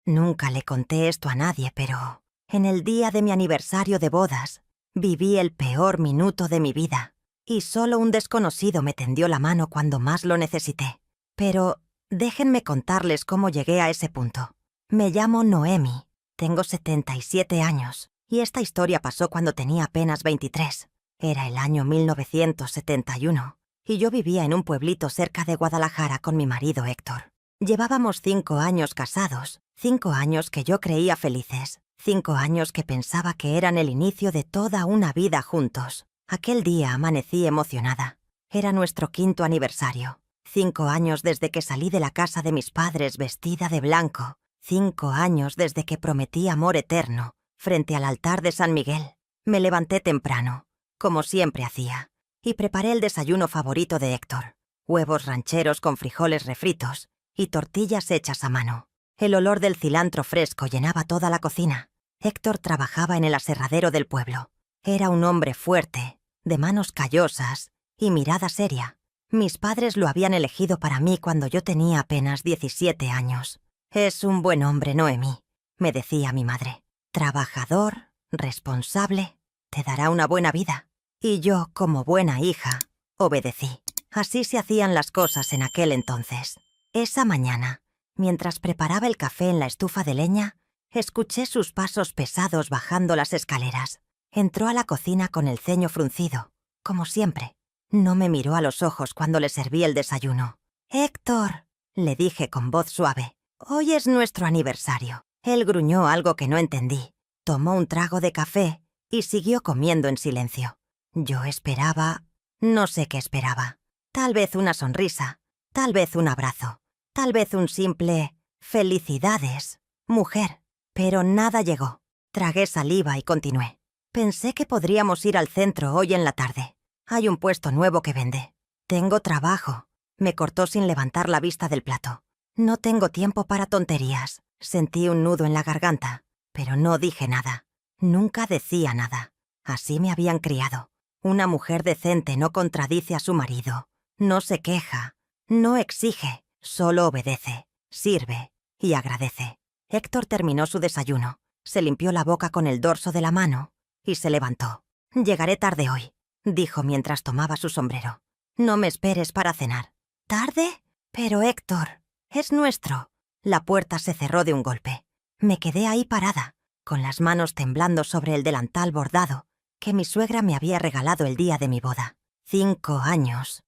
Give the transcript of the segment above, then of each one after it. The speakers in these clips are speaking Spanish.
Nunca le conté esto a nadie, pero en el día de mi aniversario de bodas, viví el peor minuto de mi vida, y solo un desconocido me tendió la mano cuando más lo necesité. Pero déjenme contarles cómo llegué a ese punto. Me llamo Noemi, tengo 77 años, y esta historia pasó cuando tenía apenas 23. Era el año 1971, y yo vivía en un pueblito cerca de Guadalajara con mi marido Héctor. Llevábamos 5 años casados, 5 años que yo creía felices, 5 años que pensaba que eran el inicio de toda una vida juntos. Aquel día amanecí emocionada. Era nuestro 5º aniversario. 5 años desde que salí de la casa de mis padres vestida de blanco. 5 años desde que prometí amor eterno, frente al altar de San Miguel. Me levanté temprano, como siempre hacía, y preparé el desayuno favorito de Héctor: huevos rancheros con frijoles refritos y tortillas hechas a mano. El olor del cilantro fresco llenaba toda la cocina. Héctor trabajaba en el aserradero del pueblo. Era un hombre fuerte, de manos callosas y mirada seria. Mis padres lo habían elegido para mí cuando yo tenía apenas 17 años. «Es un buen hombre, Noemi», me decía mi madre. «Trabajador, responsable, te dará una buena vida». Y yo, como buena hija, obedecí. Así se hacían las cosas en aquel entonces. Esa mañana, mientras preparaba el café en la estufa de leña, escuché sus pasos pesados bajando las escaleras. Entró a la cocina con el ceño fruncido, como siempre. No me miró a los ojos cuando le serví el desayuno. «Héctor», le dije con voz suave, «hoy es nuestro aniversario». Él gruñó algo que no entendí, tomó un trago de café y siguió comiendo en silencio. Yo esperaba... no sé qué esperaba. Tal vez una sonrisa, tal vez un abrazo, tal vez un simple «felicidades, mujer». Pero nada llegó. Tragué saliva y continué. «Pensé que podríamos ir al centro hoy en la tarde. Hay un puesto nuevo que vende». «Tengo trabajo», me cortó sin levantar la vista del plato. «No tengo tiempo para tonterías». Sentí un nudo en la garganta, pero no dije nada. Nunca decía nada. Así me habían criado. Una mujer decente no contradice a su marido, no se queja, no exige, solo obedece, sirve y agradece. Héctor terminó su desayuno, se limpió la boca con el dorso de la mano y se levantó. «Llegaré tarde hoy», dijo mientras tomaba su sombrero. «No me esperes para cenar». «¿Tarde? Pero Héctor, es nuestro». La puerta se cerró de un golpe. Me quedé ahí parada, con las manos temblando sobre el delantal bordado que mi suegra me había regalado el día de mi boda. 5 años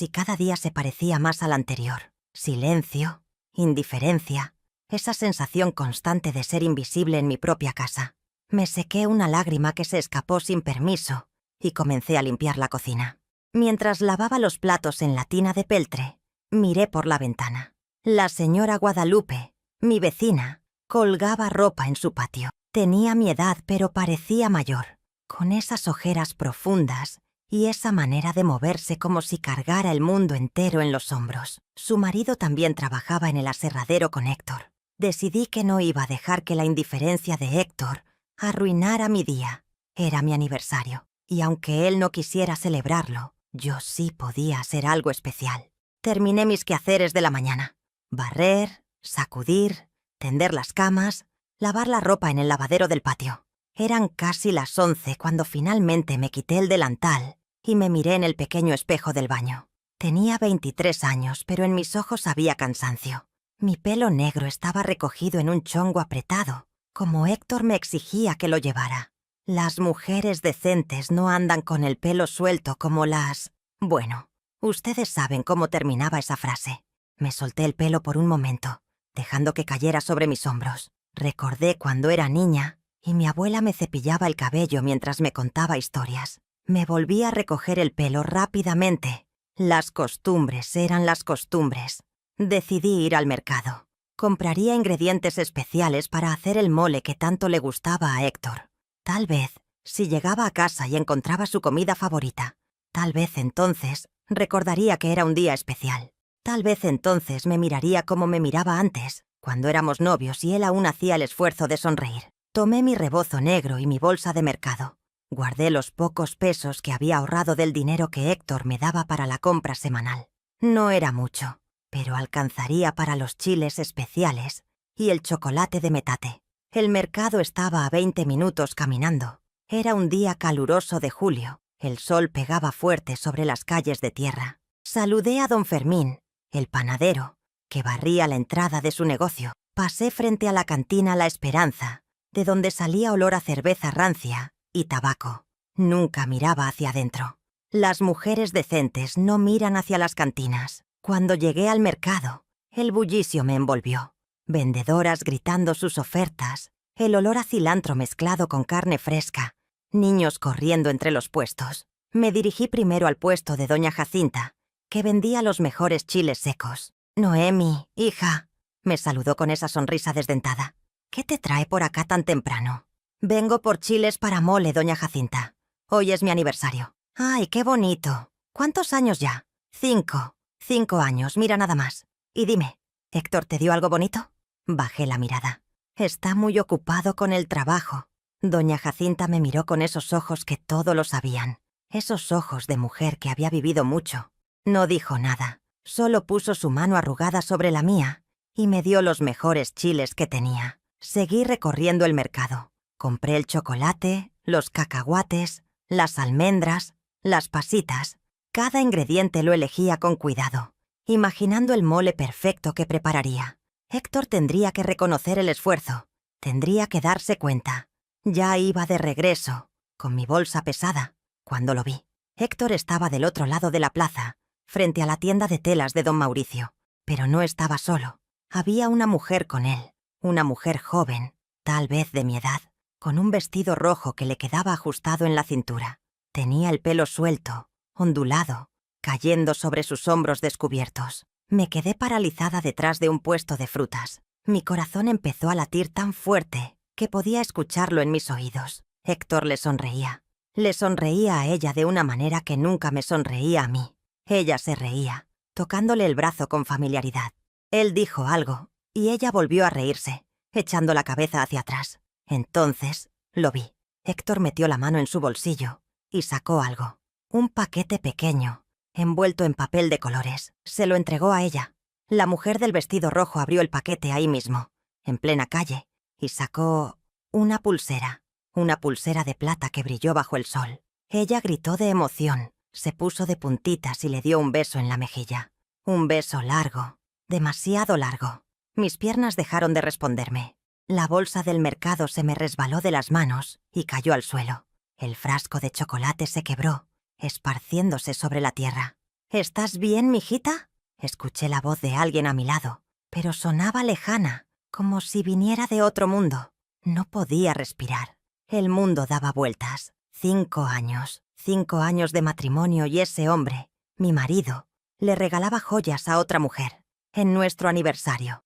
y cada día se parecía más al anterior. Silencio, indiferencia, esa sensación constante de ser invisible en mi propia casa. Me sequé una lágrima que se escapó sin permiso y comencé a limpiar la cocina. Mientras lavaba los platos en la tina de peltre, miré por la ventana. La señora Guadalupe, mi vecina, colgaba ropa en su patio. Tenía mi edad, pero parecía mayor, con esas ojeras profundas y esa manera de moverse como si cargara el mundo entero en los hombros. Su marido también trabajaba en el aserradero con Héctor. Decidí que no iba a dejar que la indiferencia de Héctor arruinara mi día. Era mi aniversario, y aunque él no quisiera celebrarlo, yo sí podía hacer algo especial. Terminé mis quehaceres de la mañana. Barrer, sacudir, tender las camas, lavar la ropa en el lavadero del patio. Eran casi las 11 cuando finalmente me quité el delantal y me miré en el pequeño espejo del baño. Tenía 23 años, pero en mis ojos había cansancio. Mi pelo negro estaba recogido en un chongo apretado, como Héctor me exigía que lo llevara. Las mujeres decentes no andan con el pelo suelto como las... Bueno, ustedes saben cómo terminaba esa frase. Me solté el pelo por un momento, dejando que cayera sobre mis hombros. Recordé cuando era niña y mi abuela me cepillaba el cabello mientras me contaba historias. Me volví a recoger el pelo rápidamente. Las costumbres eran las costumbres. Decidí ir al mercado. Compraría ingredientes especiales para hacer el mole que tanto le gustaba a Héctor. Tal vez, si llegaba a casa y encontraba su comida favorita, tal vez entonces recordaría que era un día especial. Tal vez entonces me miraría como me miraba antes, cuando éramos novios y él aún hacía el esfuerzo de sonreír. Tomé mi rebozo negro y mi bolsa de mercado. Guardé los pocos pesos que había ahorrado del dinero que Héctor me daba para la compra semanal. No era mucho, pero alcanzaría para los chiles especiales y el chocolate de metate. El mercado estaba a 20 minutos caminando. Era un día caluroso de julio. El sol pegaba fuerte sobre las calles de tierra. Saludé a don Fermín, el panadero, que barría la entrada de su negocio. Pasé frente a la cantina La Esperanza, de donde salía olor a cerveza rancia y tabaco. Nunca miraba hacia adentro. Las mujeres decentes no miran hacia las cantinas. Cuando llegué al mercado, el bullicio me envolvió. Vendedoras gritando sus ofertas, el olor a cilantro mezclado con carne fresca, niños corriendo entre los puestos. Me dirigí primero al puesto de doña Jacinta, que vendía los mejores chiles secos. «Noemi, hija», me saludó con esa sonrisa desdentada. «¿Qué te trae por acá tan temprano?» «Vengo por chiles para mole, doña Jacinta. Hoy es mi aniversario». «Ay, qué bonito. ¿Cuántos años ya?» 5. 5 años, mira nada más. Y dime, ¿Héctor te dio algo bonito?» Bajé la mirada. «Está muy ocupado con el trabajo». Doña Jacinta me miró con esos ojos que todo lo sabían. Esos ojos de mujer que había vivido mucho. No dijo nada. Solo puso su mano arrugada sobre la mía y me dio los mejores chiles que tenía. Seguí recorriendo el mercado. Compré el chocolate, los cacahuates, las almendras, las pasitas. Cada ingrediente lo elegía con cuidado, imaginando el mole perfecto que prepararía. Héctor tendría que reconocer el esfuerzo, tendría que darse cuenta. Ya iba de regreso, con mi bolsa pesada, cuando lo vi. Héctor estaba del otro lado de la plaza, frente a la tienda de telas de don Mauricio. Pero no estaba solo. Había una mujer con él, una mujer joven, tal vez de mi edad, con un vestido rojo que le quedaba ajustado en la cintura. Tenía el pelo suelto, ondulado, cayendo sobre sus hombros descubiertos. Me quedé paralizada detrás de un puesto de frutas. Mi corazón empezó a latir tan fuerte que podía escucharlo en mis oídos. Héctor le sonreía. Le sonreía a ella de una manera que nunca me sonreía a mí. Ella se reía, tocándole el brazo con familiaridad. Él dijo algo, y ella volvió a reírse, echando la cabeza hacia atrás. Entonces, lo vi. Héctor metió la mano en su bolsillo y sacó algo. Un paquete pequeño, envuelto en papel de colores. Se lo entregó a ella. La mujer del vestido rojo abrió el paquete ahí mismo, en plena calle, y sacó una pulsera de plata que brilló bajo el sol. Ella gritó de emoción, se puso de puntitas y le dio un beso en la mejilla. Un beso largo, demasiado largo. Mis piernas dejaron de responderme. La bolsa del mercado se me resbaló de las manos y cayó al suelo. El frasco de chocolate se quebró, esparciéndose sobre la tierra. «¿Estás bien, mijita?» Escuché la voz de alguien a mi lado, pero sonaba lejana, como si viniera de otro mundo. No podía respirar. El mundo daba vueltas. 5 años. 5 años de matrimonio y ese hombre, mi marido, le regalaba joyas a otra mujer. En nuestro aniversario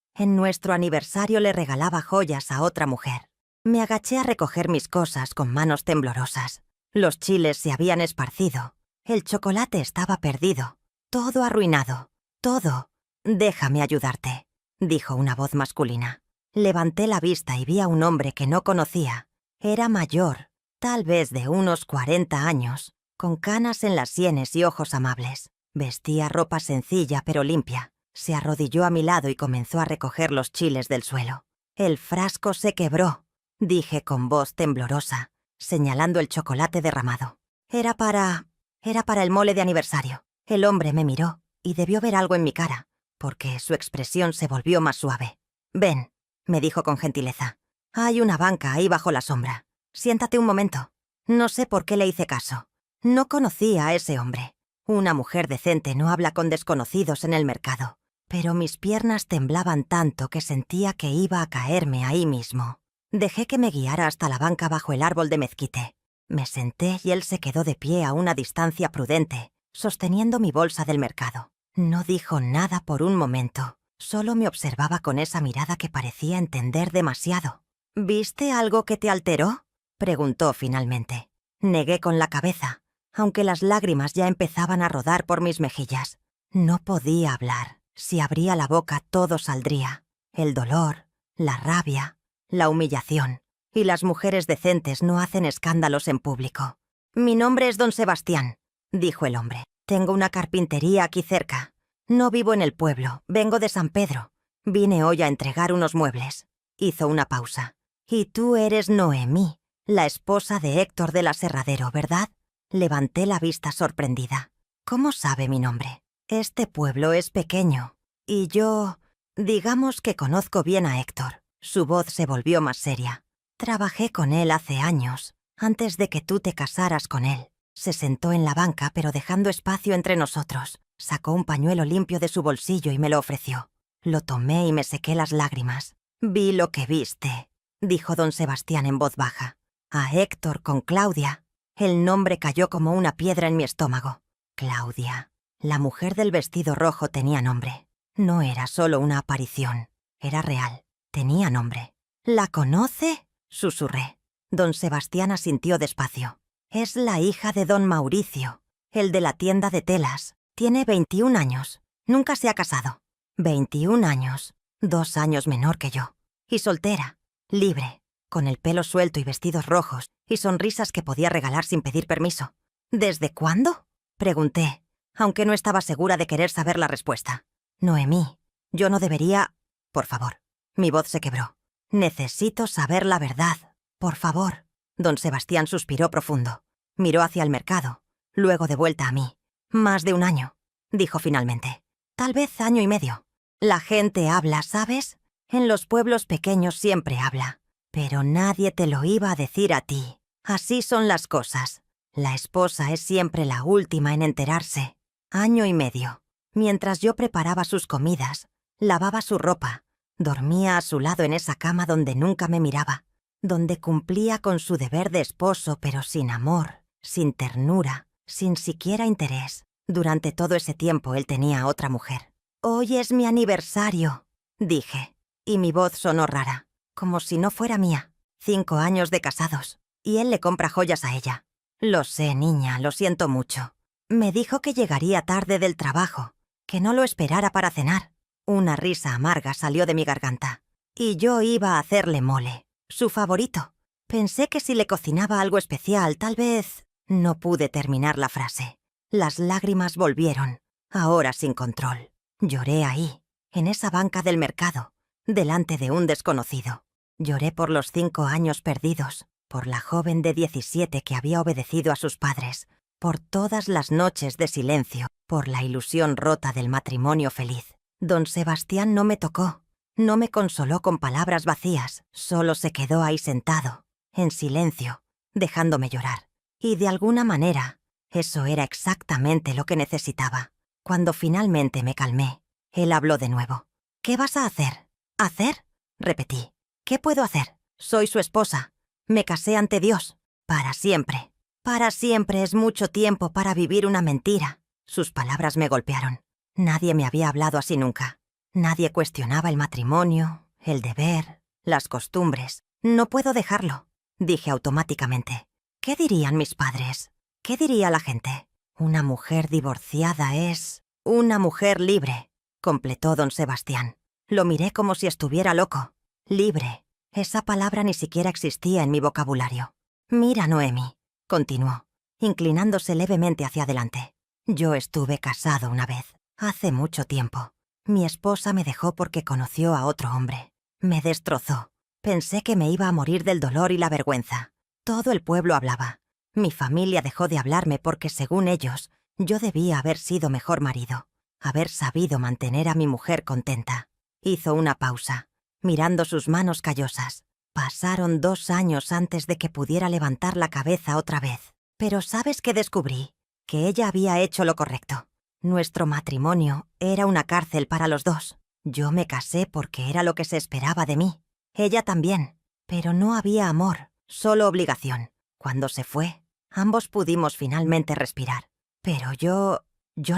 le regalaba joyas a otra mujer. Me agaché a recoger mis cosas con manos temblorosas. Los chiles se habían esparcido. El chocolate estaba perdido. Todo arruinado. Todo. «Déjame ayudarte», dijo una voz masculina. Levanté la vista y vi a un hombre que no conocía. Era mayor, tal vez de unos 40 años, con canas en las sienes y ojos amables. Vestía ropa sencilla pero limpia. Se arrodilló a mi lado y comenzó a recoger los chiles del suelo. «El frasco se quebró», dije con voz temblorosa, señalando el chocolate derramado. Era para el mole de aniversario». El hombre me miró y debió ver algo en mi cara, porque su expresión se volvió más suave. «Ven», me dijo con gentileza. «Hay una banca ahí bajo la sombra. Siéntate un momento». No sé por qué le hice caso. No conocía a ese hombre. Una mujer decente no habla con desconocidos en el mercado. Pero mis piernas temblaban tanto que sentía que iba a caerme ahí mismo. Dejé que me guiara hasta la banca bajo el árbol de mezquite. Me senté y él se quedó de pie a una distancia prudente, sosteniendo mi bolsa del mercado. No dijo nada por un momento. Solo me observaba con esa mirada que parecía entender demasiado. «¿Viste algo que te alteró?», preguntó finalmente. Negué con la cabeza, aunque las lágrimas ya empezaban a rodar por mis mejillas. No podía hablar. Si abría la boca todo saldría. El dolor, la rabia, la humillación. Y las mujeres decentes no hacen escándalos en público. «Mi nombre es don Sebastián», dijo el hombre. «Tengo una carpintería aquí cerca. No vivo en el pueblo, vengo de San Pedro. Vine hoy a entregar unos muebles. Hizo una pausa. Y tú eres Noemí, la esposa de Héctor del Aserradero, ¿verdad? Levanté la vista sorprendida. ¿Cómo sabe mi nombre? Este pueblo es pequeño. Y yo... digamos que conozco bien a Héctor. Su voz se volvió más seria. Trabajé con él hace años, antes de que tú te casaras con él. Se sentó en la banca, pero dejando espacio entre nosotros. Sacó un pañuelo limpio de su bolsillo y me lo ofreció. Lo tomé y me sequé las lágrimas. Vi lo que viste, dijo don Sebastián en voz baja. A Héctor con Claudia. El nombre cayó como una piedra en mi estómago. Claudia. La mujer del vestido rojo tenía nombre. No era solo una aparición. Era real. Tenía nombre. ¿La conoce? Susurré. Don Sebastián asintió despacio. Es la hija de don Mauricio, el de la tienda de telas. Tiene 21 años. Nunca se ha casado. 21 años. 2 años menor que yo. Y soltera. Libre. Con el pelo suelto y vestidos rojos, y sonrisas que podía regalar sin pedir permiso. ¿Desde cuándo? Pregunté, aunque no estaba segura de querer saber la respuesta. Noemí, yo no debería... Por favor. Mi voz se quebró. Necesito saber la verdad. Por favor. Don Sebastián suspiró profundo. Miró hacia el mercado, luego de vuelta a mí. Más de 1 año, dijo finalmente. Tal vez 1 año y medio. La gente habla, ¿sabes? En los pueblos pequeños siempre habla. Pero nadie te lo iba a decir a ti. Así son las cosas. La esposa es siempre la última en enterarse. 1 año y medio. Mientras yo preparaba sus comidas, lavaba su ropa, dormía a su lado en esa cama donde nunca me miraba, donde cumplía con su deber de esposo, pero sin amor, sin ternura, sin siquiera interés. Durante todo ese tiempo él tenía a otra mujer. «Hoy es mi aniversario», dije, y mi voz sonó rara, como si no fuera mía. 5 años de casados, y él le compra joyas a ella. Lo sé, niña, lo siento mucho. Me dijo que llegaría tarde del trabajo, que no lo esperara para cenar. Una risa amarga salió de mi garganta. Y yo iba a hacerle mole, su favorito. Pensé que si le cocinaba algo especial, tal vez... No pude terminar la frase. Las lágrimas volvieron, ahora sin control. Lloré ahí, en esa banca del mercado, delante de un desconocido. Lloré por los 5 años perdidos, por la joven de 17 que había obedecido a sus padres, por todas las noches de silencio, por la ilusión rota del matrimonio feliz. Don Sebastián no me tocó, no me consoló con palabras vacías, solo se quedó ahí sentado, en silencio, dejándome llorar. Y de alguna manera, eso era exactamente lo que necesitaba. Cuando finalmente me calmé, él habló de nuevo. «¿Qué vas a hacer?» «¿Hacer?», repetí. «¿Qué puedo hacer? Soy su esposa. Me casé ante Dios. Para siempre. Para siempre es mucho tiempo para vivir una mentira». Sus palabras me golpearon. Nadie me había hablado así nunca. Nadie cuestionaba el matrimonio, el deber, las costumbres. «No puedo dejarlo», dije automáticamente. ¿Qué dirían mis padres? ¿Qué diría la gente? Una mujer divorciada es... una mujer libre, completó don Sebastián. Lo miré como si estuviera loco. Libre. Esa palabra ni siquiera existía en mi vocabulario. «Mira, Noemí», continuó, inclinándose levemente hacia adelante. «Yo estuve casado una vez, hace mucho tiempo. Mi esposa me dejó porque conoció a otro hombre. Me destrozó. Pensé que me iba a morir del dolor y la vergüenza. Todo el pueblo hablaba. Mi familia dejó de hablarme porque, según ellos, yo debía haber sido mejor marido, haber sabido mantener a mi mujer contenta». Hizo una pausa, mirando sus manos callosas. Pasaron 2 años antes de que pudiera levantar la cabeza otra vez. Pero ¿sabes qué descubrí? Que ella había hecho lo correcto. Nuestro matrimonio era una cárcel para los dos. Yo me casé porque era lo que se esperaba de mí. Ella también. Pero no había amor, solo obligación. Cuando se fue, ambos pudimos finalmente respirar. Pero yo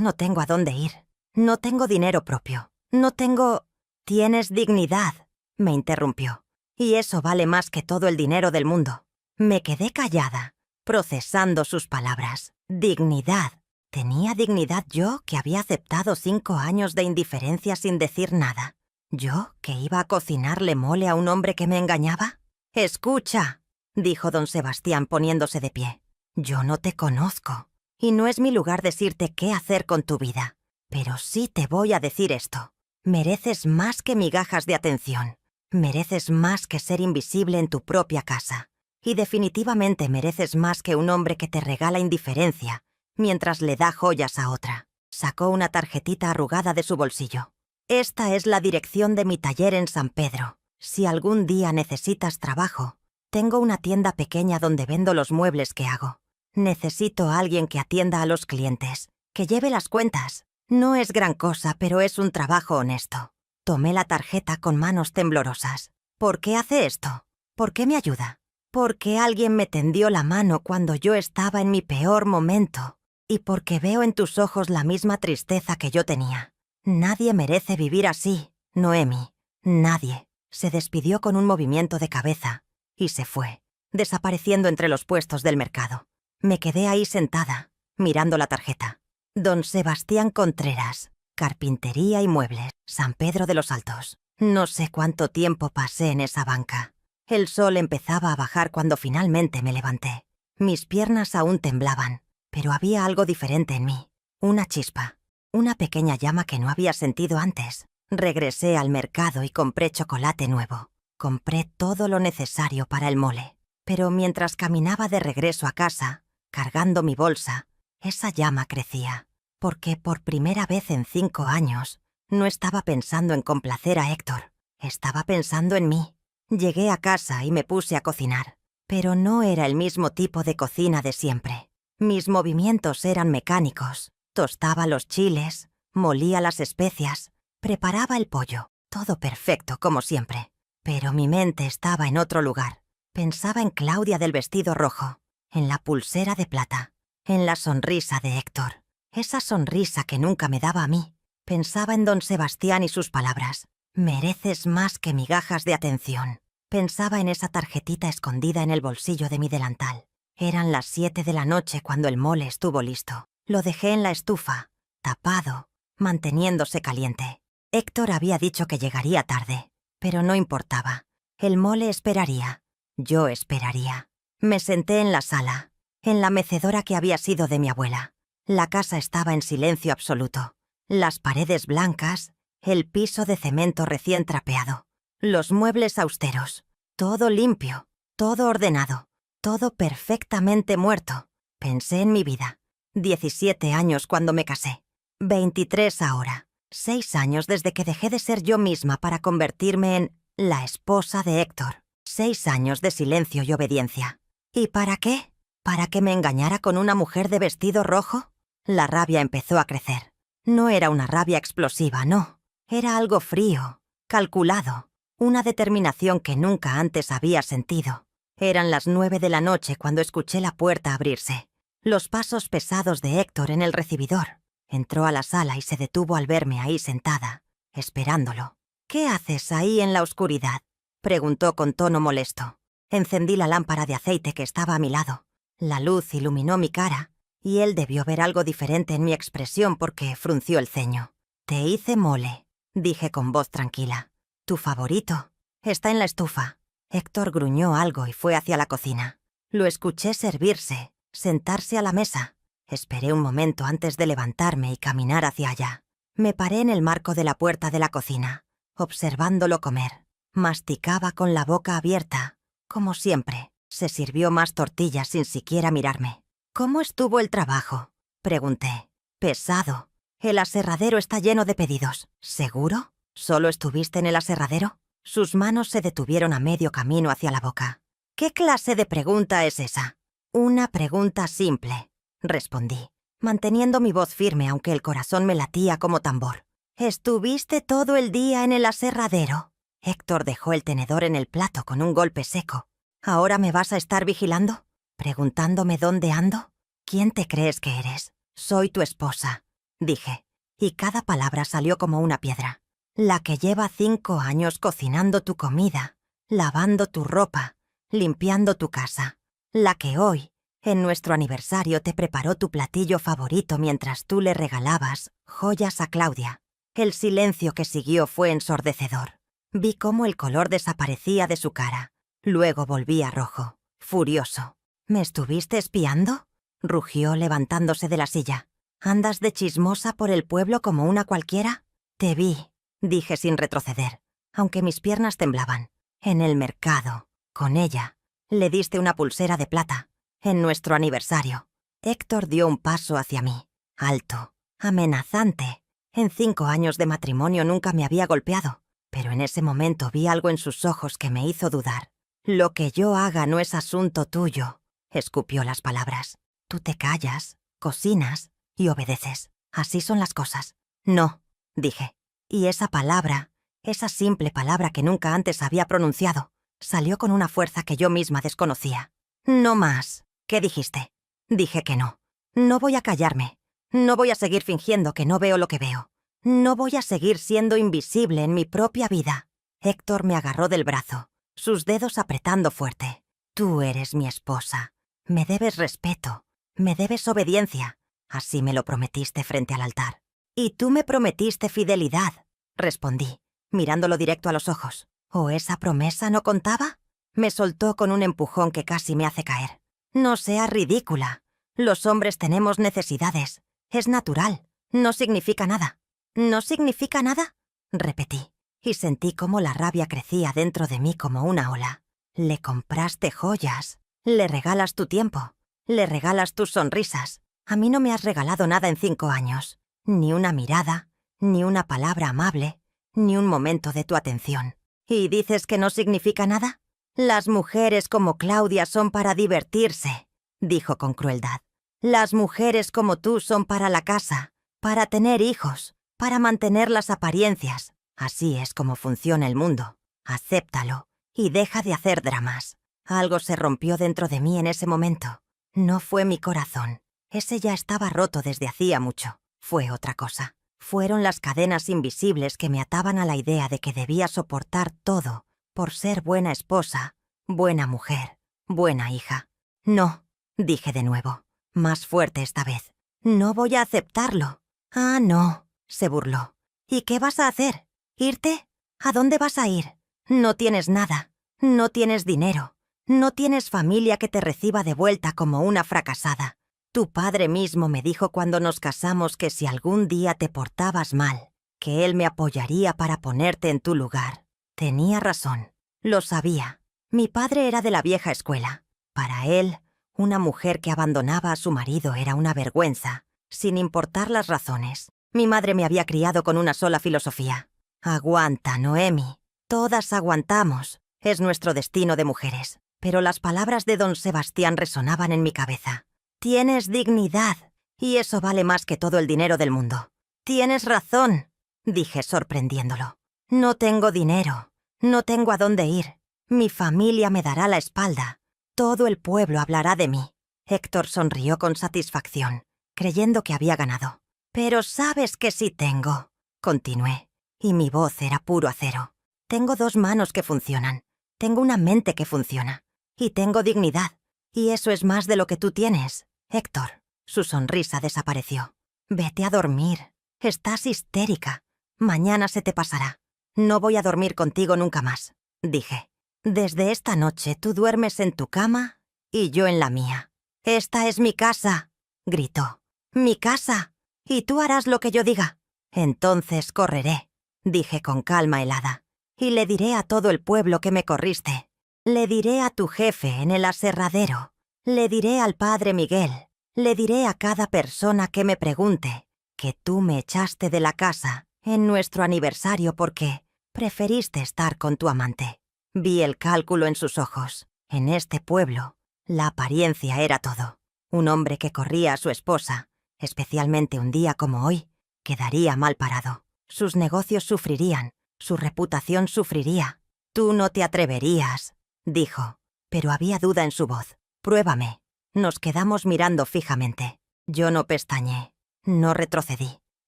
no tengo a dónde ir. No tengo dinero propio. No tengo... «Tienes dignidad», me interrumpió. «Y eso vale más que todo el dinero del mundo». Me quedé callada, procesando sus palabras. Dignidad. ¿Tenía dignidad yo, que había aceptado 5 años de indiferencia sin decir nada? ¿Yo, que iba a cocinarle mole a un hombre que me engañaba? «Escucha», dijo don Sebastián poniéndose de pie. «Yo no te conozco, y no es mi lugar decirte qué hacer con tu vida. Pero sí te voy a decir esto. Mereces más que migajas de atención. Mereces más que ser invisible en tu propia casa. Y definitivamente mereces más que un hombre que te regala indiferencia mientras le da joyas a otra. Sacó una tarjetita arrugada de su bolsillo. Esta es la dirección de mi taller en San Pedro. Si algún día necesitas trabajo, tengo una tienda pequeña donde vendo los muebles que hago. Necesito a alguien que atienda a los clientes, que lleve las cuentas. No es gran cosa, pero es un trabajo honesto. Tomé la tarjeta con manos temblorosas. ¿Por qué hace esto? ¿Por qué me ayuda? Porque alguien me tendió la mano cuando yo estaba en mi peor momento. Y porque veo en tus ojos la misma tristeza que yo tenía. Nadie merece vivir así, Noemi. Nadie. Se despidió con un movimiento de cabeza y se fue, desapareciendo entre los puestos del mercado. Me quedé ahí sentada, mirando la tarjeta. Don Sebastián Contreras, carpintería y muebles, San Pedro de los Altos. No sé cuánto tiempo pasé en esa banca. El sol empezaba a bajar cuando finalmente me levanté. Mis piernas aún temblaban, pero había algo diferente en mí. Una chispa, una pequeña llama que no había sentido antes. Regresé al mercado y compré chocolate nuevo. Compré todo lo necesario para el mole. Pero mientras caminaba de regreso a casa, cargando mi bolsa, esa llama crecía. Porque por primera vez en 5 años, no estaba pensando en complacer a Héctor. Estaba pensando en mí. Llegué a casa y me puse a cocinar. Pero no era el mismo tipo de cocina de siempre. Mis movimientos eran mecánicos. Tostaba los chiles, molía las especias, preparaba el pollo. Todo perfecto, como siempre. Pero mi mente estaba en otro lugar. Pensaba en Claudia del vestido rojo, en la pulsera de plata, en la sonrisa de Héctor. Esa sonrisa que nunca me daba a mí. Pensaba en don Sebastián y sus palabras. Mereces más que migajas de atención. Pensaba en esa tarjetita escondida en el bolsillo de mi delantal. Eran las 7 de la noche cuando el mole estuvo listo. Lo dejé en la estufa, tapado, manteniéndose caliente. Héctor había dicho que llegaría tarde, pero no importaba. El mole esperaría. Yo esperaría. Me senté en la sala, en la mecedora que había sido de mi abuela. La casa estaba en silencio absoluto. Las paredes blancas, el piso de cemento recién trapeado, los muebles austeros, todo limpio, todo ordenado, todo perfectamente muerto. Pensé en mi vida. 17 años cuando me casé, 23 ahora, 6 años desde que dejé de ser yo misma para convertirme en la esposa de Héctor. 6 años de silencio y obediencia. ¿Y para qué? ¿Para que me engañara con una mujer de vestido rojo? La rabia empezó a crecer. No era una rabia explosiva, no. Era algo frío, calculado, una determinación que nunca antes había sentido. Eran las 9 de la noche cuando escuché la puerta abrirse. Los pasos pesados de Héctor en el recibidor. Entró a la sala y se detuvo al verme ahí sentada, esperándolo. «¿Qué haces ahí en la oscuridad?», preguntó con tono molesto. Encendí la lámpara de aceite que estaba a mi lado. La luz iluminó mi cara, y él debió ver algo diferente en mi expresión porque frunció el ceño. «Te hice mole», dije con voz tranquila. «Tu favorito. Está en la estufa». Héctor gruñó algo y fue hacia la cocina. Lo escuché servirse, sentarse a la mesa. Esperé un momento antes de levantarme y caminar hacia allá. Me paré en el marco de la puerta de la cocina, observándolo comer. Masticaba con la boca abierta, como siempre. Se sirvió más tortillas sin siquiera mirarme. «¿Cómo estuvo el trabajo?», pregunté. «Pesado. El aserradero está lleno de pedidos». «¿Seguro? ¿Solo estuviste en el aserradero?». Sus manos se detuvieron a medio camino hacia la boca. «¿Qué clase de pregunta es esa?». «Una pregunta simple», respondí, manteniendo mi voz firme aunque el corazón me latía como tambor. «¿Estuviste todo el día en el aserradero?». Héctor dejó el tenedor en el plato con un golpe seco. «¿Ahora me vas a estar vigilando? ¿Preguntándome dónde ando? ¿Quién te crees que eres? Soy tu esposa», dije, y cada palabra salió como una piedra. «La que lleva 5 años cocinando tu comida, lavando tu ropa, limpiando tu casa. La que hoy, en nuestro aniversario, te preparó tu platillo favorito mientras tú le regalabas joyas a Claudia». El silencio que siguió fue ensordecedor. Vi cómo el color desaparecía de su cara. Luego volvía rojo, furioso. «¿Me estuviste espiando?», rugió levantándose de la silla. «¿Andas de chismosa por el pueblo como una cualquiera?». «Te vi», dije sin retroceder, aunque mis piernas temblaban. En el mercado, con ella. Le diste una pulsera de plata, en nuestro aniversario. Héctor dio un paso hacia mí, alto, amenazante. En 5 años de matrimonio nunca me había golpeado, pero en ese momento vi algo en sus ojos que me hizo dudar. Lo que yo haga no es asunto tuyo, escupió las palabras. Tú te callas, cocinas y obedeces. Así son las cosas. No, dije. Y esa palabra, esa simple palabra que nunca antes había pronunciado, salió con una fuerza que yo misma desconocía. No más. ¿Qué dijiste? Dije que no. No voy a callarme. No voy a seguir fingiendo que no veo lo que veo. No voy a seguir siendo invisible en mi propia vida. Héctor me agarró del brazo, sus dedos apretando fuerte. Tú eres mi esposa. Me debes respeto. Me debes obediencia. Así me lo prometiste frente al altar. Y tú me prometiste fidelidad, respondí, mirándolo directo a los ojos. ¿O esa promesa no contaba? Me soltó con un empujón que casi me hace caer. No seas ridícula. Los hombres tenemos necesidades. Es natural. No significa nada. ¿No significa nada? Repetí, y sentí cómo la rabia crecía dentro de mí como una ola. Le compraste joyas. Le regalas tu tiempo. Le regalas tus sonrisas. A mí no me has regalado nada en 5 años. Ni una mirada, ni una palabra amable, ni un momento de tu atención. ¿Y dices que no significa nada? Las mujeres como Claudia son para divertirse, dijo con crueldad. Las mujeres como tú son para la casa, para tener hijos, para mantener las apariencias. Así es como funciona el mundo. Acéptalo y deja de hacer dramas. Algo se rompió dentro de mí en ese momento. No fue mi corazón. Ese ya estaba roto desde hacía mucho. Fue otra cosa. Fueron las cadenas invisibles que me ataban a la idea de que debía soportar todo por ser buena esposa, buena mujer, buena hija. No, dije de nuevo, más fuerte esta vez. No voy a aceptarlo. Ah, no, se burló. ¿Y qué vas a hacer? ¿Irte? ¿A dónde vas a ir? No tienes nada. No tienes dinero. No tienes familia que te reciba de vuelta como una fracasada. Tu padre mismo me dijo cuando nos casamos que si algún día te portabas mal, que él me apoyaría para ponerte en tu lugar. Tenía razón. Lo sabía. Mi padre era de la vieja escuela. Para él, una mujer que abandonaba a su marido era una vergüenza, sin importar las razones. Mi madre me había criado con una sola filosofía. Aguanta, Noemi. Todas aguantamos. Es nuestro destino de mujeres. Pero las palabras de don Sebastián resonaban en mi cabeza. Tienes dignidad, y eso vale más que todo el dinero del mundo. Tienes razón, dije sorprendiéndolo. No tengo dinero, no tengo a dónde ir. Mi familia me dará la espalda. Todo el pueblo hablará de mí. Héctor sonrió con satisfacción, creyendo que había ganado. Pero sabes que sí tengo, continué, y mi voz era puro acero. Tengo 2 manos que funcionan, tengo una mente que funciona, y tengo dignidad. Y eso es más de lo que tú tienes, Héctor. Su sonrisa desapareció. Vete a dormir. Estás histérica. Mañana se te pasará. No voy a dormir contigo nunca más, dije. Desde esta noche tú duermes en tu cama y yo en la mía. Esta es mi casa, gritó. Mi casa. Y tú harás lo que yo diga. Entonces correré, dije con calma helada. Y le diré a todo el pueblo que me corriste. Le diré a tu jefe en el aserradero. Le diré al padre Miguel. Le diré a cada persona que me pregunte que tú me echaste de la casa en nuestro aniversario porque preferiste estar con tu amante. Vi el cálculo en sus ojos. En este pueblo, la apariencia era todo. Un hombre que corría a su esposa, especialmente un día como hoy, quedaría mal parado. Sus negocios sufrirían, su reputación sufriría. Tú no te atreverías, dijo, pero había duda en su voz. Pruébame. Nos quedamos mirando fijamente. Yo no pestañeé, no retrocedí.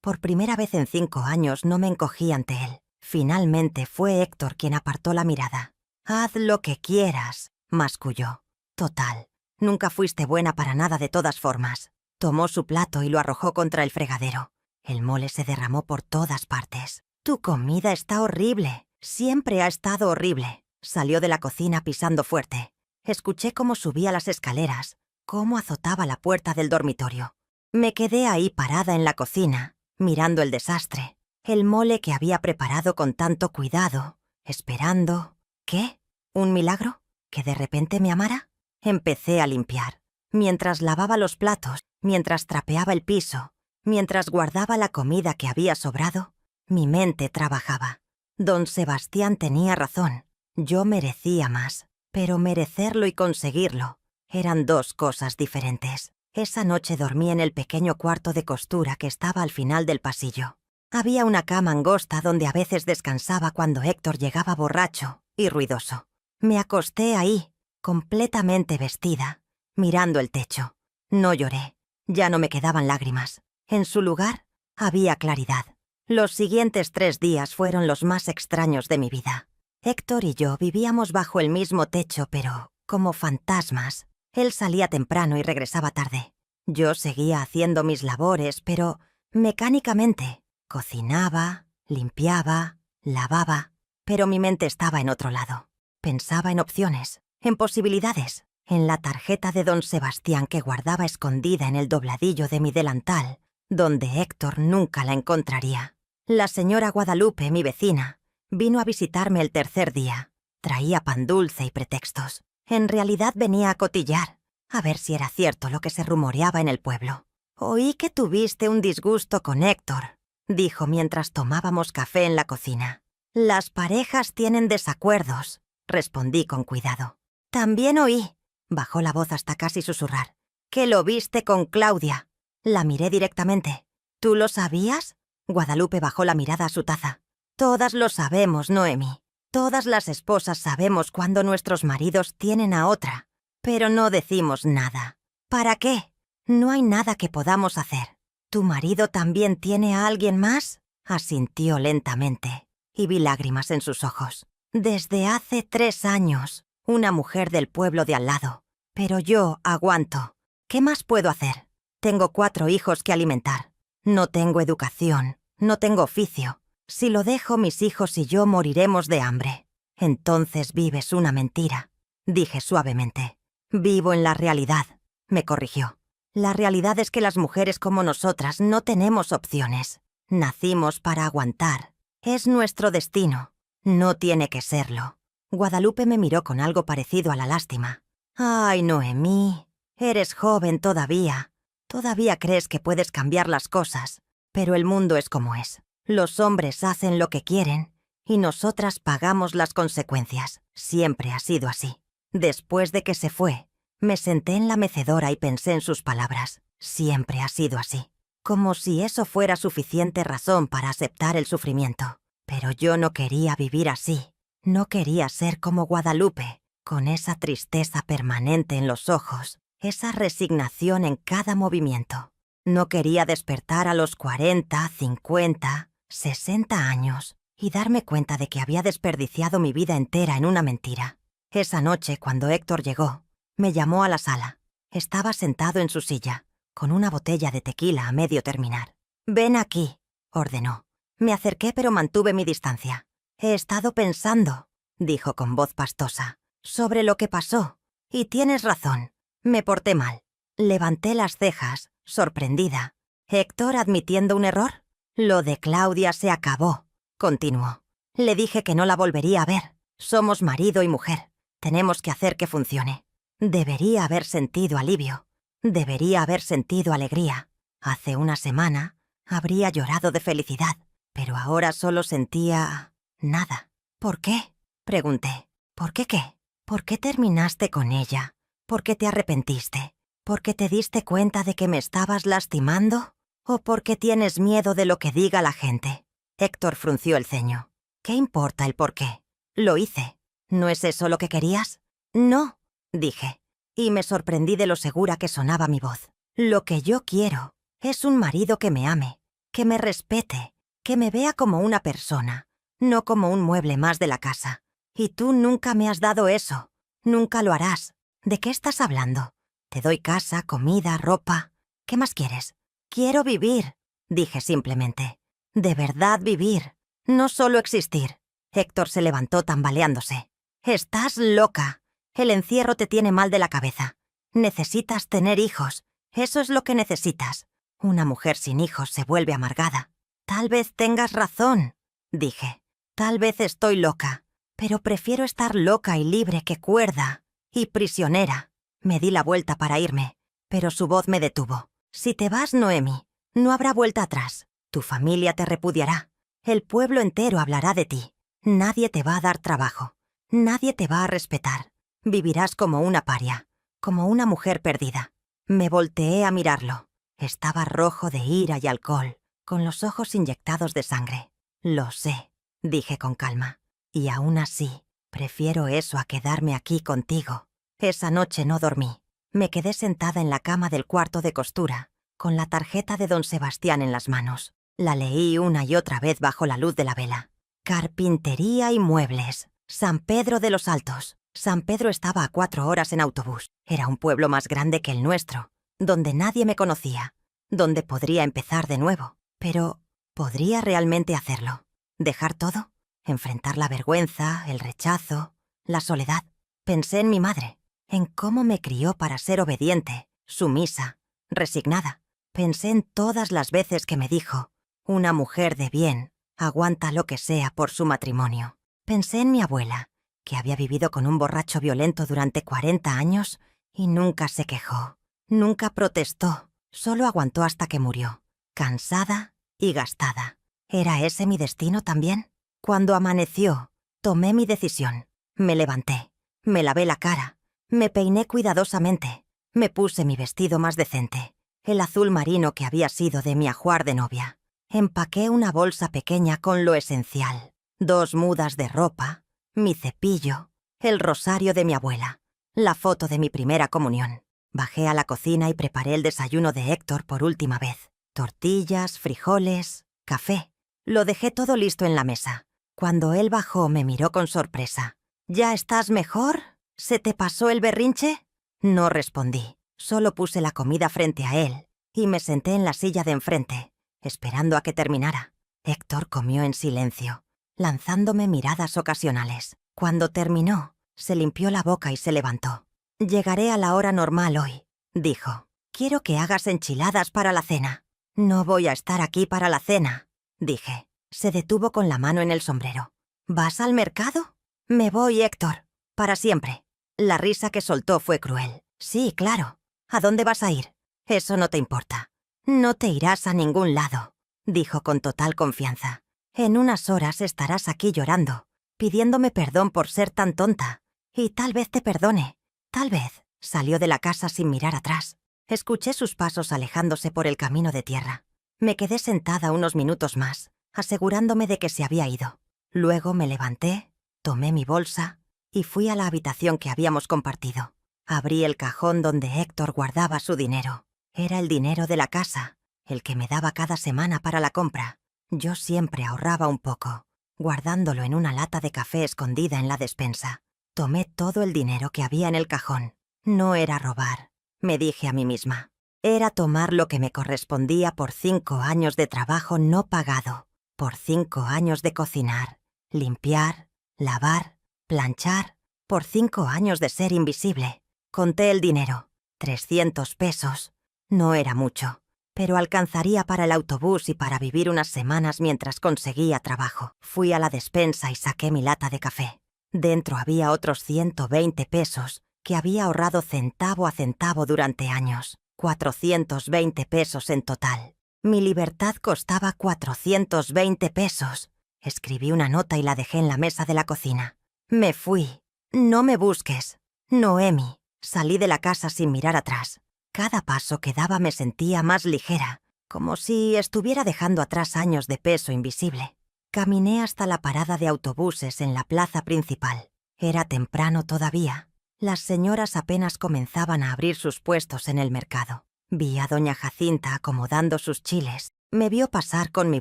Por primera vez en 5 años no me encogí ante él. Finalmente fue Héctor quien apartó la mirada. Haz lo que quieras, masculló. Total, nunca fuiste buena para nada de todas formas. Tomó su plato y lo arrojó contra el fregadero. El mole se derramó por todas partes. Tu comida está horrible. Siempre ha estado horrible. Salió de la cocina pisando fuerte. Escuché cómo subía las escaleras, cómo azotaba la puerta del dormitorio. Me quedé ahí parada en la cocina, mirando el desastre. El mole que había preparado con tanto cuidado, esperando... ¿Qué? ¿Un milagro? ¿Que de repente me amara? Empecé a limpiar. Mientras lavaba los platos, mientras trapeaba el piso, mientras guardaba la comida que había sobrado, mi mente trabajaba. Don Sebastián tenía razón. Yo merecía más. Pero merecerlo y conseguirlo eran dos cosas diferentes. Esa noche dormí en el pequeño cuarto de costura que estaba al final del pasillo. Había una cama angosta donde a veces descansaba cuando Héctor llegaba borracho y ruidoso. Me acosté ahí, completamente vestida, mirando el techo. No lloré. Ya no me quedaban lágrimas. En su lugar, había claridad. Los siguientes 3 días fueron los más extraños de mi vida. Héctor y yo vivíamos bajo el mismo techo, pero como fantasmas. Él salía temprano y regresaba tarde. Yo seguía haciendo mis labores, pero mecánicamente. Cocinaba, limpiaba, lavaba, pero mi mente estaba en otro lado. Pensaba en opciones, en posibilidades, en la tarjeta de don Sebastián que guardaba escondida en el dobladillo de mi delantal, donde Héctor nunca la encontraría. La señora Guadalupe, mi vecina, vino a visitarme el 3er día. Traía pan dulce y pretextos. En realidad venía a cotillar, a ver si era cierto lo que se rumoreaba en el pueblo. «Oí que tuviste un disgusto con Héctor», dijo mientras tomábamos café en la cocina. «Las parejas tienen desacuerdos», respondí con cuidado. «También oí», bajó la voz hasta casi susurrar, «que lo viste con Claudia». La miré directamente. «¿Tú lo sabías?» Guadalupe bajó la mirada a su taza. «Todas lo sabemos, Noemi. Todas las esposas sabemos cuando nuestros maridos tienen a otra, pero no decimos nada. ¿Para qué? No hay nada que podamos hacer». «¿Tu marido también tiene a alguien más?» Asintió lentamente, y vi lágrimas en sus ojos. «Desde hace 3 años, una mujer del pueblo de al lado. Pero yo aguanto. ¿Qué más puedo hacer? Tengo 4 hijos que alimentar. No tengo educación, no tengo oficio. Si lo dejo, mis hijos y yo moriremos de hambre». «Entonces vives una mentira», dije suavemente. «Vivo en la realidad», me corrigió. «La realidad es que las mujeres como nosotras no tenemos opciones. Nacimos para aguantar. Es nuestro destino. No tiene que serlo». Guadalupe me miró con algo parecido a la lástima. «Ay, Noemí, eres joven todavía. Todavía crees que puedes cambiar las cosas, pero el mundo es como es. Los hombres hacen lo que quieren y nosotras pagamos las consecuencias. Siempre ha sido así». Después de que se fue, me senté en la mecedora y pensé en sus palabras. Siempre ha sido así. Como si eso fuera suficiente razón para aceptar el sufrimiento. Pero yo no quería vivir así. No quería ser como Guadalupe, con esa tristeza permanente en los ojos, esa resignación en cada movimiento. No quería despertar a los 40, 50, 60 años y darme cuenta de que había desperdiciado mi vida entera en una mentira. Esa noche, cuando Héctor llegó, me llamó a la sala. Estaba sentado en su silla, con una botella de tequila a medio terminar. «Ven aquí», ordenó. Me acerqué pero mantuve mi distancia. «He estado pensando», dijo con voz pastosa, «sobre lo que pasó. Y tienes razón, me porté mal». Levanté las cejas, sorprendida. «¿Héctor admitiendo un error?» «Lo de Claudia se acabó», continuó. «Le dije que no la volvería a ver. Somos marido y mujer. Tenemos que hacer que funcione». Debería haber sentido alivio. Debería haber sentido alegría. Hace una semana habría llorado de felicidad, pero ahora solo sentía... nada. «¿Por qué?», pregunté. «¿Por qué qué? ¿Por qué terminaste con ella? ¿Por qué te arrepentiste? ¿Por qué te diste cuenta de que me estabas lastimando? ¿O porque tienes miedo de lo que diga la gente?» Héctor frunció el ceño. «¿Qué importa el por qué? Lo hice. ¿No es eso lo que querías?» «No», dije, y me sorprendí de lo segura que sonaba mi voz. «Lo que yo quiero es un marido que me ame, que me respete, que me vea como una persona, no como un mueble más de la casa. Y tú nunca me has dado eso. Nunca lo harás. ¿De qué estás hablando? Te doy casa, comida, ropa. ¿Qué más quieres?» «Quiero vivir», dije simplemente. «De verdad vivir. No solo existir». Héctor se levantó tambaleándose. «Estás loca. El encierro te tiene mal de la cabeza. Necesitas tener hijos. Eso es lo que necesitas. Una mujer sin hijos se vuelve amargada. Tal vez tengas razón, dije. Tal vez estoy loca, pero prefiero estar loca y libre que cuerda y prisionera. Me di la vuelta para irme, pero su voz me detuvo. Si te vas, Noemi, no habrá vuelta atrás. Tu familia te repudiará. El pueblo entero hablará de ti. Nadie te va a dar trabajo. Nadie te va a respetar. Vivirás como una paria, como una mujer perdida. Me volteé a mirarlo. Estaba rojo de ira y alcohol, con los ojos inyectados de sangre. Lo sé, dije con calma. Y aún así, prefiero eso a quedarme aquí contigo. Esa noche no dormí. Me quedé sentada en la cama del cuarto de costura, con la tarjeta de don Sebastián en las manos. La leí una y otra vez bajo la luz de la vela. Carpintería y muebles. San Pedro de los Altos. San Pedro estaba a 4 horas en autobús. Era un pueblo más grande que el nuestro, donde nadie me conocía, donde podría empezar de nuevo. Pero, ¿podría realmente hacerlo? ¿Dejar todo? Enfrentar la vergüenza, el rechazo, la soledad. Pensé en mi madre, en cómo me crió para ser obediente, sumisa, resignada. Pensé en todas las veces que me dijo, una mujer de bien aguanta lo que sea por su matrimonio. Pensé en mi abuela, que había vivido con un borracho violento durante 40 años y nunca se quejó, nunca protestó, solo aguantó hasta que murió, cansada y gastada. ¿Era ese mi destino también? Cuando amaneció, tomé mi decisión. Me levanté, me lavé la cara, me peiné cuidadosamente, me puse mi vestido más decente, el azul marino que había sido de mi ajuar de novia. Empaqué una bolsa pequeña con lo esencial, 2 mudas de ropa, mi cepillo, el rosario de mi abuela, la foto de mi primera comunión. Bajé a la cocina y preparé el desayuno de Héctor por última vez. Tortillas, frijoles, café. Lo dejé todo listo en la mesa. Cuando él bajó me miró con sorpresa. ¿Ya estás mejor? ¿Se te pasó el berrinche? No respondí. Solo puse la comida frente a él y me senté en la silla de enfrente, esperando a que terminara. Héctor comió en silencio, lanzándome miradas ocasionales. Cuando terminó, se limpió la boca y se levantó. «Llegaré a la hora normal hoy», dijo. «Quiero que hagas enchiladas para la cena». «No voy a estar aquí para la cena», dije. Se detuvo con la mano en el sombrero. «¿Vas al mercado?» «Me voy, Héctor. Para siempre». La risa que soltó fue cruel. «Sí, claro. ¿A dónde vas a ir? Eso no te importa». «No te irás a ningún lado», dijo con total confianza. «En unas horas estarás aquí llorando, pidiéndome perdón por ser tan tonta. Y tal vez te perdone. Tal vez». Salió de la casa sin mirar atrás. Escuché sus pasos alejándose por el camino de tierra. Me quedé sentada unos minutos más, asegurándome de que se había ido. Luego me levanté, tomé mi bolsa y fui a la habitación que habíamos compartido. Abrí el cajón donde Héctor guardaba su dinero. Era el dinero de la casa, el que me daba cada semana para la compra. Yo siempre ahorraba un poco, guardándolo en una lata de café escondida en la despensa. Tomé todo el dinero que había en el cajón. No era robar, me dije a mí misma. Era tomar lo que me correspondía por 5 años de trabajo no pagado, por 5 años de cocinar, limpiar, lavar, planchar, por 5 años de ser invisible. Conté el dinero, 300 pesos. No era mucho, pero alcanzaría para el autobús y para vivir unas semanas mientras conseguía trabajo. Fui a la despensa y saqué mi lata de café. Dentro había otros 120 pesos que había ahorrado centavo a centavo durante años. 420 pesos en total. Mi libertad costaba 420 pesos. Escribí una nota y la dejé en la mesa de la cocina. Me fui. No me busques. Noemi. Salí de la casa sin mirar atrás. Cada paso que daba me sentía más ligera, como si estuviera dejando atrás años de peso invisible. Caminé hasta la parada de autobuses en la plaza principal. Era temprano todavía. Las señoras apenas comenzaban a abrir sus puestos en el mercado. Vi a doña Jacinta acomodando sus chiles. Me vio pasar con mi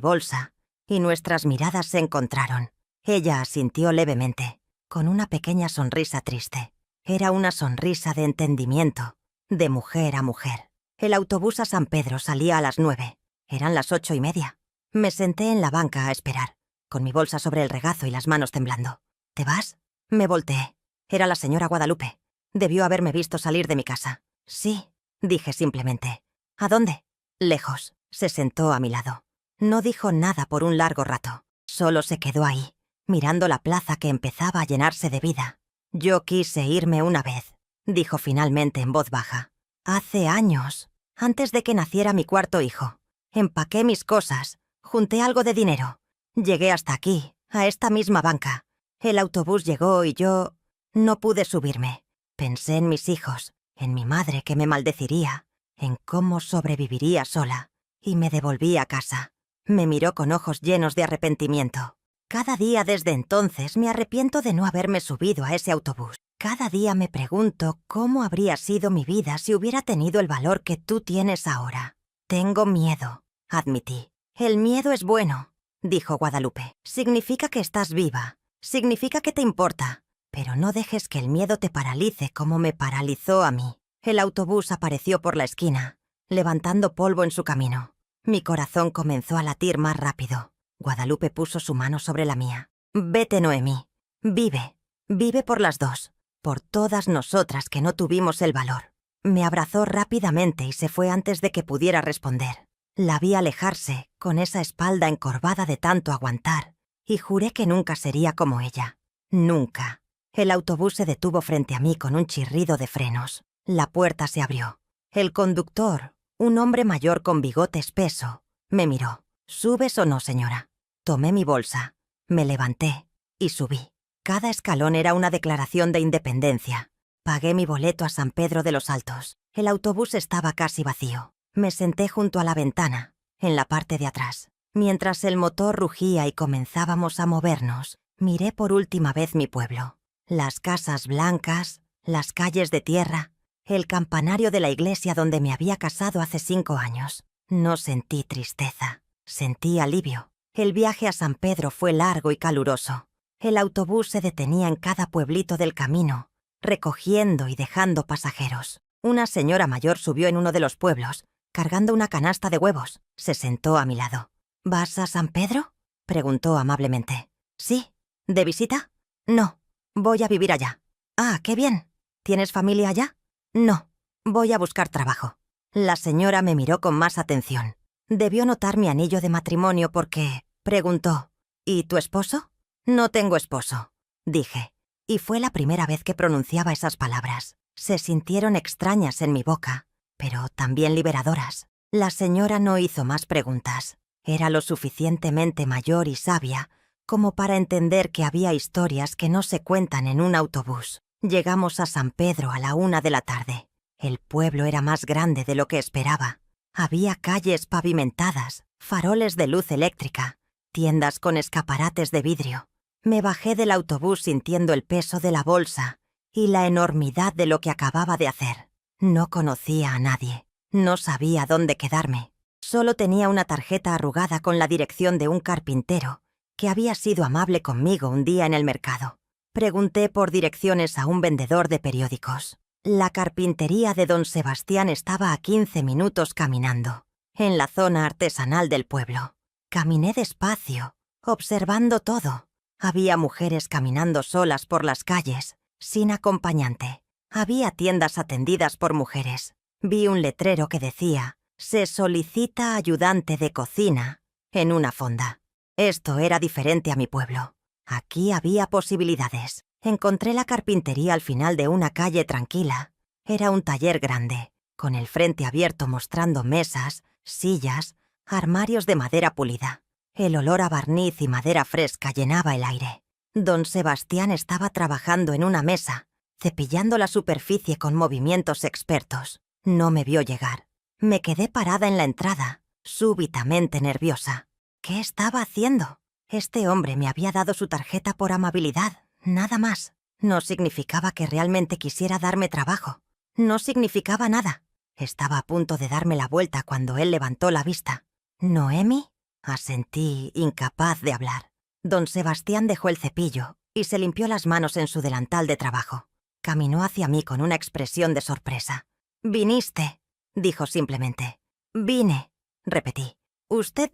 bolsa y nuestras miradas se encontraron. Ella asintió levemente, con una pequeña sonrisa triste. Era una sonrisa de entendimiento, de mujer a mujer. El autobús a San Pedro salía a las 9. Eran las 8:30. Me senté en la banca a esperar, con mi bolsa sobre el regazo y las manos temblando. ¿Te vas? Me volteé. Era la señora Guadalupe. Debió haberme visto salir de mi casa. Sí, dije simplemente. ¿A dónde? Lejos. Se sentó a mi lado. No dijo nada por un largo rato. Solo se quedó ahí, mirando la plaza que empezaba a llenarse de vida. «Yo quise irme una vez», dijo finalmente en voz baja. «Hace años, antes de que naciera mi cuarto hijo. Empaqué mis cosas, junté algo de dinero. Llegué hasta aquí, a esta misma banca. El autobús llegó y yo no pude subirme. Pensé en mis hijos, en mi madre que me maldeciría, en cómo sobreviviría sola, y me devolví a casa». Me miró con ojos llenos de arrepentimiento. Cada día desde entonces me arrepiento de no haberme subido a ese autobús. Cada día me pregunto cómo habría sido mi vida si hubiera tenido el valor que tú tienes ahora. «Tengo miedo», admití. «El miedo es bueno», dijo Guadalupe. «Significa que estás viva. Significa que te importa. Pero no dejes que el miedo te paralice como me paralizó a mí». El autobús apareció por la esquina, levantando polvo en su camino. Mi corazón comenzó a latir más rápido. Guadalupe puso su mano sobre la mía. «Vete, Noemí. Vive. Vive por las dos. Por todas nosotras que no tuvimos el valor». Me abrazó rápidamente y se fue antes de que pudiera responder. La vi alejarse, con esa espalda encorvada de tanto aguantar, y juré que nunca sería como ella. Nunca. El autobús se detuvo frente a mí con un chirrido de frenos. La puerta se abrió. El conductor, un hombre mayor con bigote espeso, me miró. «¿Subes o no, señora?» Tomé mi bolsa, me levanté y subí. Cada escalón era una declaración de independencia. Pagué mi boleto a San Pedro de los Altos. El autobús estaba casi vacío. Me senté junto a la ventana, en la parte de atrás. Mientras el motor rugía y comenzábamos a movernos, miré por última vez mi pueblo. Las casas blancas, las calles de tierra, el campanario de la iglesia donde me había casado hace 5 años. No sentí tristeza, sentí alivio. El viaje a San Pedro fue largo y caluroso. El autobús se detenía en cada pueblito del camino, recogiendo y dejando pasajeros. Una señora mayor subió en uno de los pueblos, cargando una canasta de huevos. Se sentó a mi lado. «¿Vas a San Pedro?», preguntó amablemente. «Sí. ¿De visita?». «No. Voy a vivir allá». «Ah, qué bien. ¿Tienes familia allá?». «No. Voy a buscar trabajo». La señora me miró con más atención. Debió notar mi anillo de matrimonio porque preguntó: «¿Y tu esposo?». «No tengo esposo», dije, y fue la primera vez que pronunciaba esas palabras. Se sintieron extrañas en mi boca, pero también liberadoras. La señora no hizo más preguntas. Era lo suficientemente mayor y sabia como para entender que había historias que no se cuentan en un autobús. Llegamos a San Pedro a la 1 de la tarde. El pueblo era más grande de lo que esperaba. Había calles pavimentadas, faroles de luz eléctrica, tiendas con escaparates de vidrio. Me bajé del autobús sintiendo el peso de la bolsa y la enormidad de lo que acababa de hacer. No conocía a nadie. No sabía dónde quedarme. Solo tenía una tarjeta arrugada con la dirección de un carpintero que había sido amable conmigo un día en el mercado. Pregunté por direcciones a un vendedor de periódicos. La carpintería de don Sebastián estaba a 15 minutos caminando, en la zona artesanal del pueblo. Caminé despacio, observando todo. Había mujeres caminando solas por las calles, sin acompañante. Había tiendas atendidas por mujeres. Vi un letrero que decía: «Se solicita ayudante de cocina», en una fonda. Esto era diferente a mi pueblo. Aquí había posibilidades. Encontré la carpintería al final de una calle tranquila. Era un taller grande, con el frente abierto mostrando mesas, sillas, armarios de madera pulida. El olor a barniz y madera fresca llenaba el aire. Don Sebastián estaba trabajando en una mesa, cepillando la superficie con movimientos expertos. No me vio llegar. Me quedé parada en la entrada, súbitamente nerviosa. ¿Qué estaba haciendo? Este hombre me había dado su tarjeta por amabilidad, nada más. No significaba que realmente quisiera darme trabajo. No significaba nada. Estaba a punto de darme la vuelta cuando él levantó la vista. «¿Noemi?», asentí, incapaz de hablar. Don Sebastián dejó el cepillo y se limpió las manos en su delantal de trabajo. Caminó hacia mí con una expresión de sorpresa. «¿Viniste?», dijo simplemente. «Vine», repetí. «Usted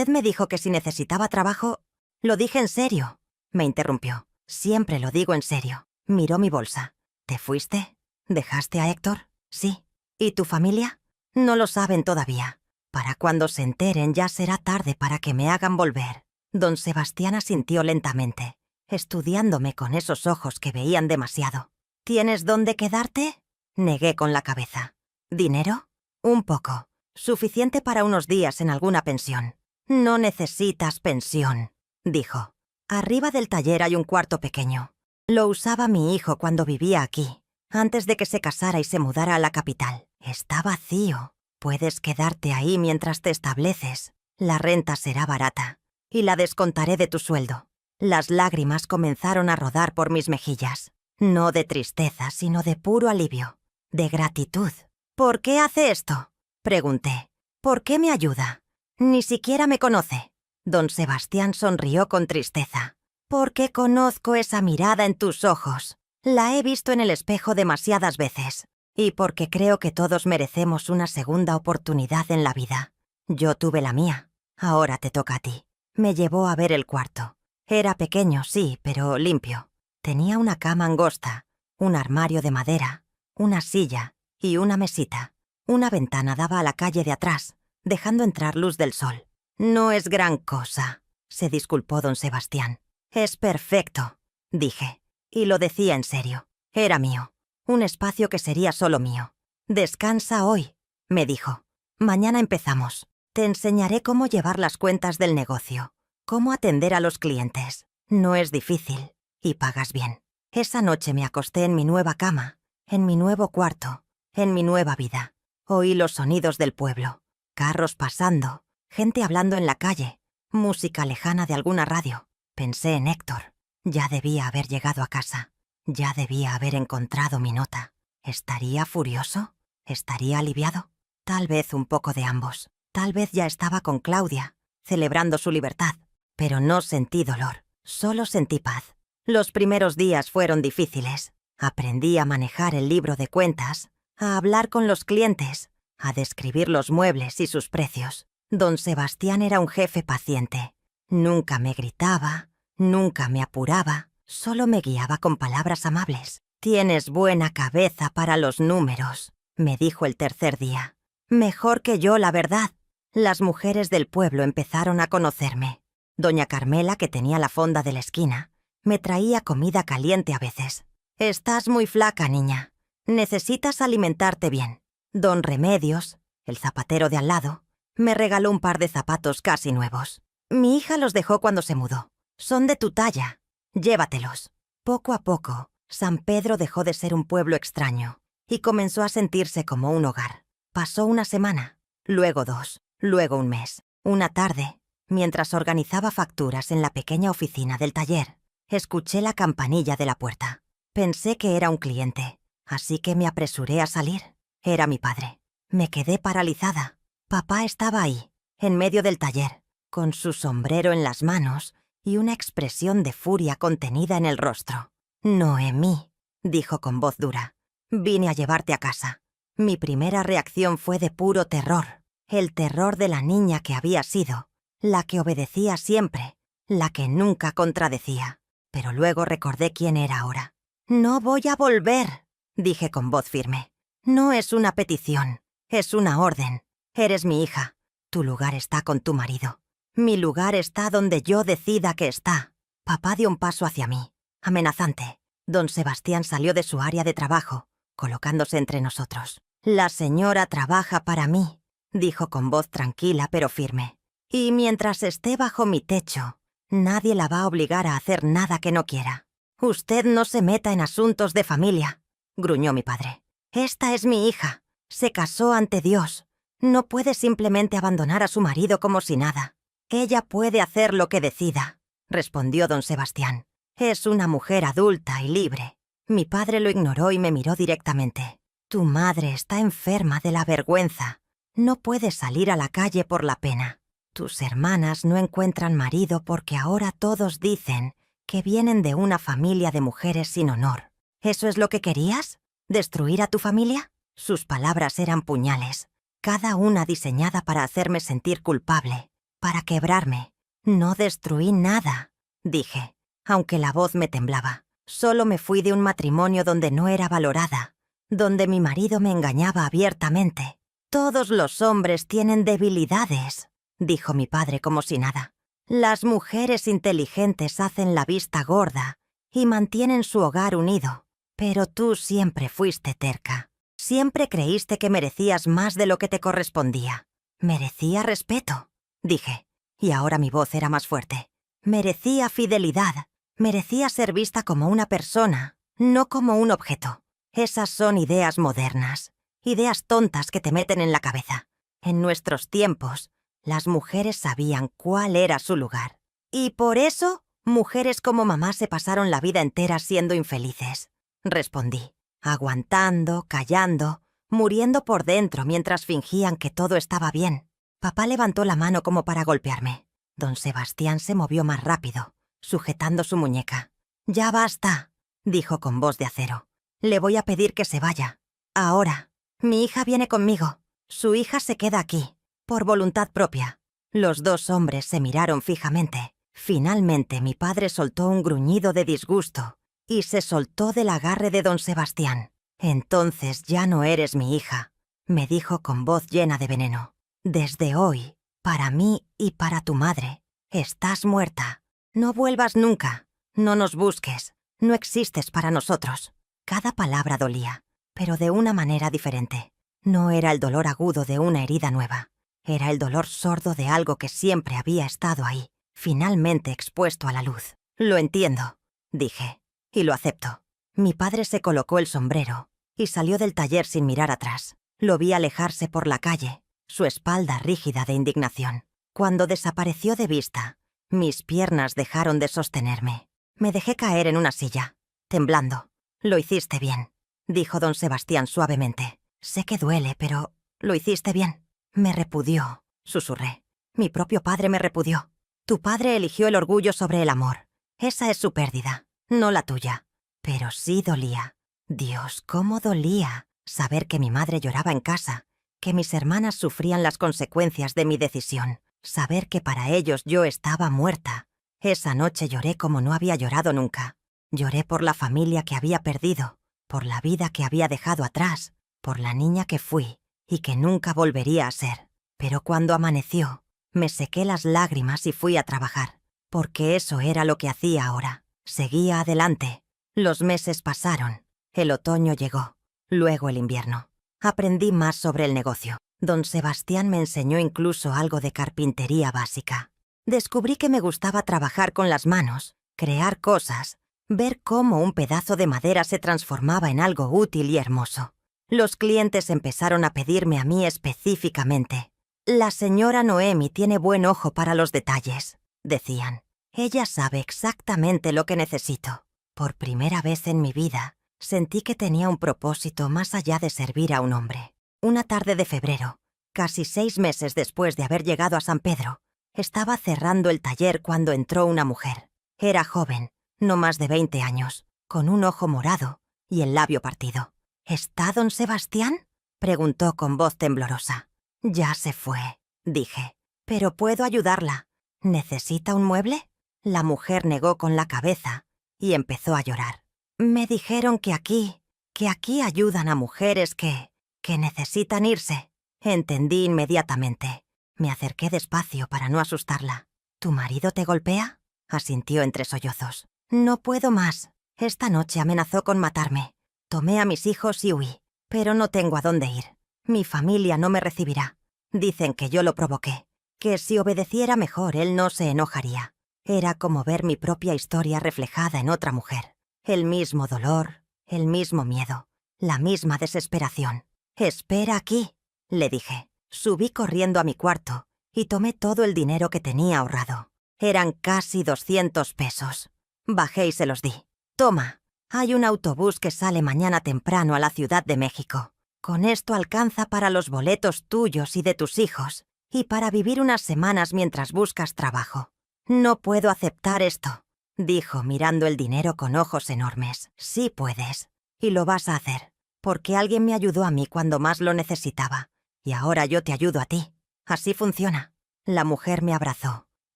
me dijo que si necesitaba trabajo». «Lo dije en serio», me interrumpió. «Siempre lo digo en serio». Miró mi bolsa. «¿Te fuiste? ¿Dejaste a Héctor?». «Sí». «¿Y tu familia?». «No lo saben todavía». Para cuando se enteren ya será tarde para que me hagan volver. Don Sebastián asintió lentamente, estudiándome con esos ojos que veían demasiado. ¿Tienes dónde quedarte? Negué con la cabeza. ¿Dinero? Un poco. Suficiente para unos días en alguna pensión. No necesitas pensión, dijo. Arriba del taller hay un cuarto pequeño. Lo usaba mi hijo cuando vivía aquí, antes de que se casara y se mudara a la capital. Está vacío. Puedes quedarte ahí mientras te estableces. La renta será barata, y la descontaré de tu sueldo. Las lágrimas comenzaron a rodar por mis mejillas. No de tristeza, sino de puro alivio. De gratitud. ¿Por qué hace esto? Pregunté. ¿Por qué me ayuda? Ni siquiera me conoce. Don Sebastián sonrió con tristeza. Porque conozco esa mirada en tus ojos. La he visto en el espejo demasiadas veces. Y porque creo que todos merecemos una segunda oportunidad en la vida. Yo tuve la mía. Ahora te toca a ti. Me llevó a ver el cuarto. Era pequeño, sí, pero limpio. Tenía una cama angosta, un armario de madera, una silla y una mesita. Una ventana daba a la calle de atrás, dejando entrar luz del sol. No es gran cosa, se disculpó don Sebastián. Es perfecto, dije. Y lo decía en serio. Era mío. Un espacio que sería solo mío. Descansa hoy, me dijo. Mañana empezamos. Te enseñaré cómo llevar las cuentas del negocio, cómo atender a los clientes. No es difícil, y pagas bien. Esa noche me acosté en mi nueva cama, en mi nuevo cuarto, en mi nueva vida. Oí los sonidos del pueblo, carros pasando, gente hablando en la calle, música lejana de alguna radio. Pensé en Héctor. Ya debía haber llegado a casa. Ya debía haber encontrado mi nota. ¿Estaría furioso? ¿Estaría aliviado? Tal vez un poco de ambos. Tal vez ya estaba con Claudia, celebrando su libertad. Pero no sentí dolor, solo sentí paz. Los primeros días fueron difíciles. Aprendí a manejar el libro de cuentas, a hablar con los clientes, a describir los muebles y sus precios. Don Sebastián era un jefe paciente. Nunca me gritaba, nunca me apuraba, solo me guiaba con palabras amables. «Tienes buena cabeza para los números», me dijo el tercer día. «Mejor que yo, la verdad». Las mujeres del pueblo empezaron a conocerme. Doña Carmela, que tenía la fonda de la esquina, me traía comida caliente a veces. «Estás muy flaca, niña. Necesitas alimentarte bien». Don Remedios, el zapatero de al lado, me regaló un par de zapatos casi nuevos. Mi hija los dejó cuando se mudó. «Son de tu talla. Llévatelos». Poco a poco, San Pedro dejó de ser un pueblo extraño y comenzó a sentirse como un hogar. Pasó una semana, luego 2, luego un mes. Una tarde, mientras organizaba facturas en la pequeña oficina del taller, escuché la campanilla de la puerta. Pensé que era un cliente, así que me apresuré a salir. Era mi padre. Me quedé paralizada. Papá estaba ahí, en medio del taller, con su sombrero en las manos y una expresión de furia contenida en el rostro. «Noemí», dijo con voz dura, «vine a llevarte a casa». Mi primera reacción fue de puro terror, el terror de la niña que había sido, la que obedecía siempre, la que nunca contradecía. Pero luego recordé quién era ahora. «No voy a volver», dije con voz firme. «No es una petición, es una orden. Eres mi hija. Tu lugar está con tu marido. Mi lugar está donde yo decida que está». Papá dio un paso hacia mí, amenazante. Don Sebastián salió de su área de trabajo, colocándose entre nosotros. «La señora trabaja para mí», dijo con voz tranquila pero firme. «Y mientras esté bajo mi techo, nadie la va a obligar a hacer nada que no quiera». «Usted no se meta en asuntos de familia», gruñó mi padre. «Esta es mi hija. Se casó ante Dios. No puede simplemente abandonar a su marido como si nada». «Ella puede hacer lo que decida», respondió don Sebastián. «Es una mujer adulta y libre». Mi padre lo ignoró y me miró directamente. «Tu madre está enferma de la vergüenza. No puede salir a la calle por la pena. Tus hermanas no encuentran marido porque ahora todos dicen que vienen de una familia de mujeres sin honor. ¿Eso es lo que querías? ¿Destruir a tu familia?» Sus palabras eran puñales, cada una diseñada para hacerme sentir culpable, para quebrarme. «No destruí nada», dije, aunque la voz me temblaba. «Solo me fui de un matrimonio donde no era valorada, donde mi marido me engañaba abiertamente. Todos los hombres tienen debilidades, dijo mi padre como si nada. Las mujeres inteligentes hacen la vista gorda y mantienen su hogar unido. Pero tú siempre fuiste terca. Siempre creíste que merecías más de lo que te correspondía. Merecía respeto, dije, y ahora mi voz era más fuerte. Merecía fidelidad. Merecía ser vista como una persona, no como un objeto. Esas son ideas modernas, ideas tontas que te meten en la cabeza. En nuestros tiempos, las mujeres sabían cuál era su lugar. Y por eso, mujeres como mamá se pasaron la vida entera siendo infelices. Respondí, aguantando, callando, muriendo por dentro mientras fingían que todo estaba bien. Papá levantó la mano como para golpearme. Don Sebastián se movió más rápido, sujetando su muñeca. «Ya basta», dijo con voz de acero. «Le voy a pedir que se vaya. Ahora. Mi hija viene conmigo. Su hija se queda aquí, por voluntad propia». Los dos hombres se miraron fijamente. Finalmente mi padre soltó un gruñido de disgusto y se soltó del agarre de don Sebastián. «Entonces ya no eres mi hija», me dijo con voz llena de veneno. «Desde hoy, para mí y para tu madre, estás muerta. No vuelvas nunca. No nos busques. No existes para nosotros». Cada palabra dolía, pero de una manera diferente. No era el dolor agudo de una herida nueva. Era el dolor sordo de algo que siempre había estado ahí, finalmente expuesto a la luz. «Lo entiendo», dije, «y lo acepto». Mi padre se colocó el sombrero y salió del taller sin mirar atrás. Lo vi alejarse por la calle, su espalda rígida de indignación. Cuando desapareció de vista, mis piernas dejaron de sostenerme. Me dejé caer en una silla, temblando. «Lo hiciste bien», dijo don Sebastián suavemente. «Sé que duele, pero lo hiciste bien». «Me repudió», susurré. «Mi propio padre me repudió. Tu padre eligió el orgullo sobre el amor. Esa es su pérdida, no la tuya». Pero sí dolía. Dios, cómo dolía saber que mi madre lloraba en casa, que mis hermanas sufrían las consecuencias de mi decisión, saber que para ellos yo estaba muerta. Esa noche lloré como no había llorado nunca. Lloré por la familia que había perdido, por la vida que había dejado atrás, por la niña que fui y que nunca volvería a ser. Pero cuando amaneció, me sequé las lágrimas y fui a trabajar, porque eso era lo que hacía ahora. Seguía adelante. Los meses pasaron. El otoño llegó. Luego el invierno. Aprendí más sobre el negocio. Don Sebastián me enseñó incluso algo de carpintería básica. Descubrí que me gustaba trabajar con las manos, crear cosas, ver cómo un pedazo de madera se transformaba en algo útil y hermoso. Los clientes empezaron a pedirme a mí específicamente. «La señora Noemi tiene buen ojo para los detalles», decían. «Ella sabe exactamente lo que necesito». Por primera vez en mi vida, sentí que tenía un propósito más allá de servir a un hombre. Una tarde de febrero, casi 6 meses después de haber llegado a San Pedro, estaba cerrando el taller cuando entró una mujer. Era joven, no más de 20 años, con un ojo morado y el labio partido. «¿Está don Sebastián?», preguntó con voz temblorosa. «Ya se fue», dije. «Pero puedo ayudarla. ¿Necesita un mueble?». La mujer negó con la cabeza y empezó a llorar. «Me dijeron que aquí ayudan a mujeres que necesitan irse». Entendí inmediatamente. Me acerqué despacio para no asustarla. «¿Tu marido te golpea?», asintió entre sollozos. «No puedo más. Esta noche amenazó con matarme. Tomé a mis hijos y huí, pero no tengo a dónde ir. Mi familia no me recibirá. Dicen que yo lo provoqué, que si obedeciera mejor él no se enojaría». Era como ver mi propia historia reflejada en otra mujer. El mismo dolor, el mismo miedo, la misma desesperación. «Espera aquí», le dije. Subí corriendo a mi cuarto y tomé todo el dinero que tenía ahorrado. Eran casi 200 pesos. Bajé y se los di. «Toma, hay un autobús que sale mañana temprano a la Ciudad de México. Con esto alcanza para los boletos tuyos y de tus hijos, y para vivir unas semanas mientras buscas trabajo». «No puedo aceptar esto», dijo mirando el dinero con ojos enormes. «Sí puedes, y lo vas a hacer, porque alguien me ayudó a mí cuando más lo necesitaba, y ahora yo te ayudo a ti. Así funciona». La mujer me abrazó,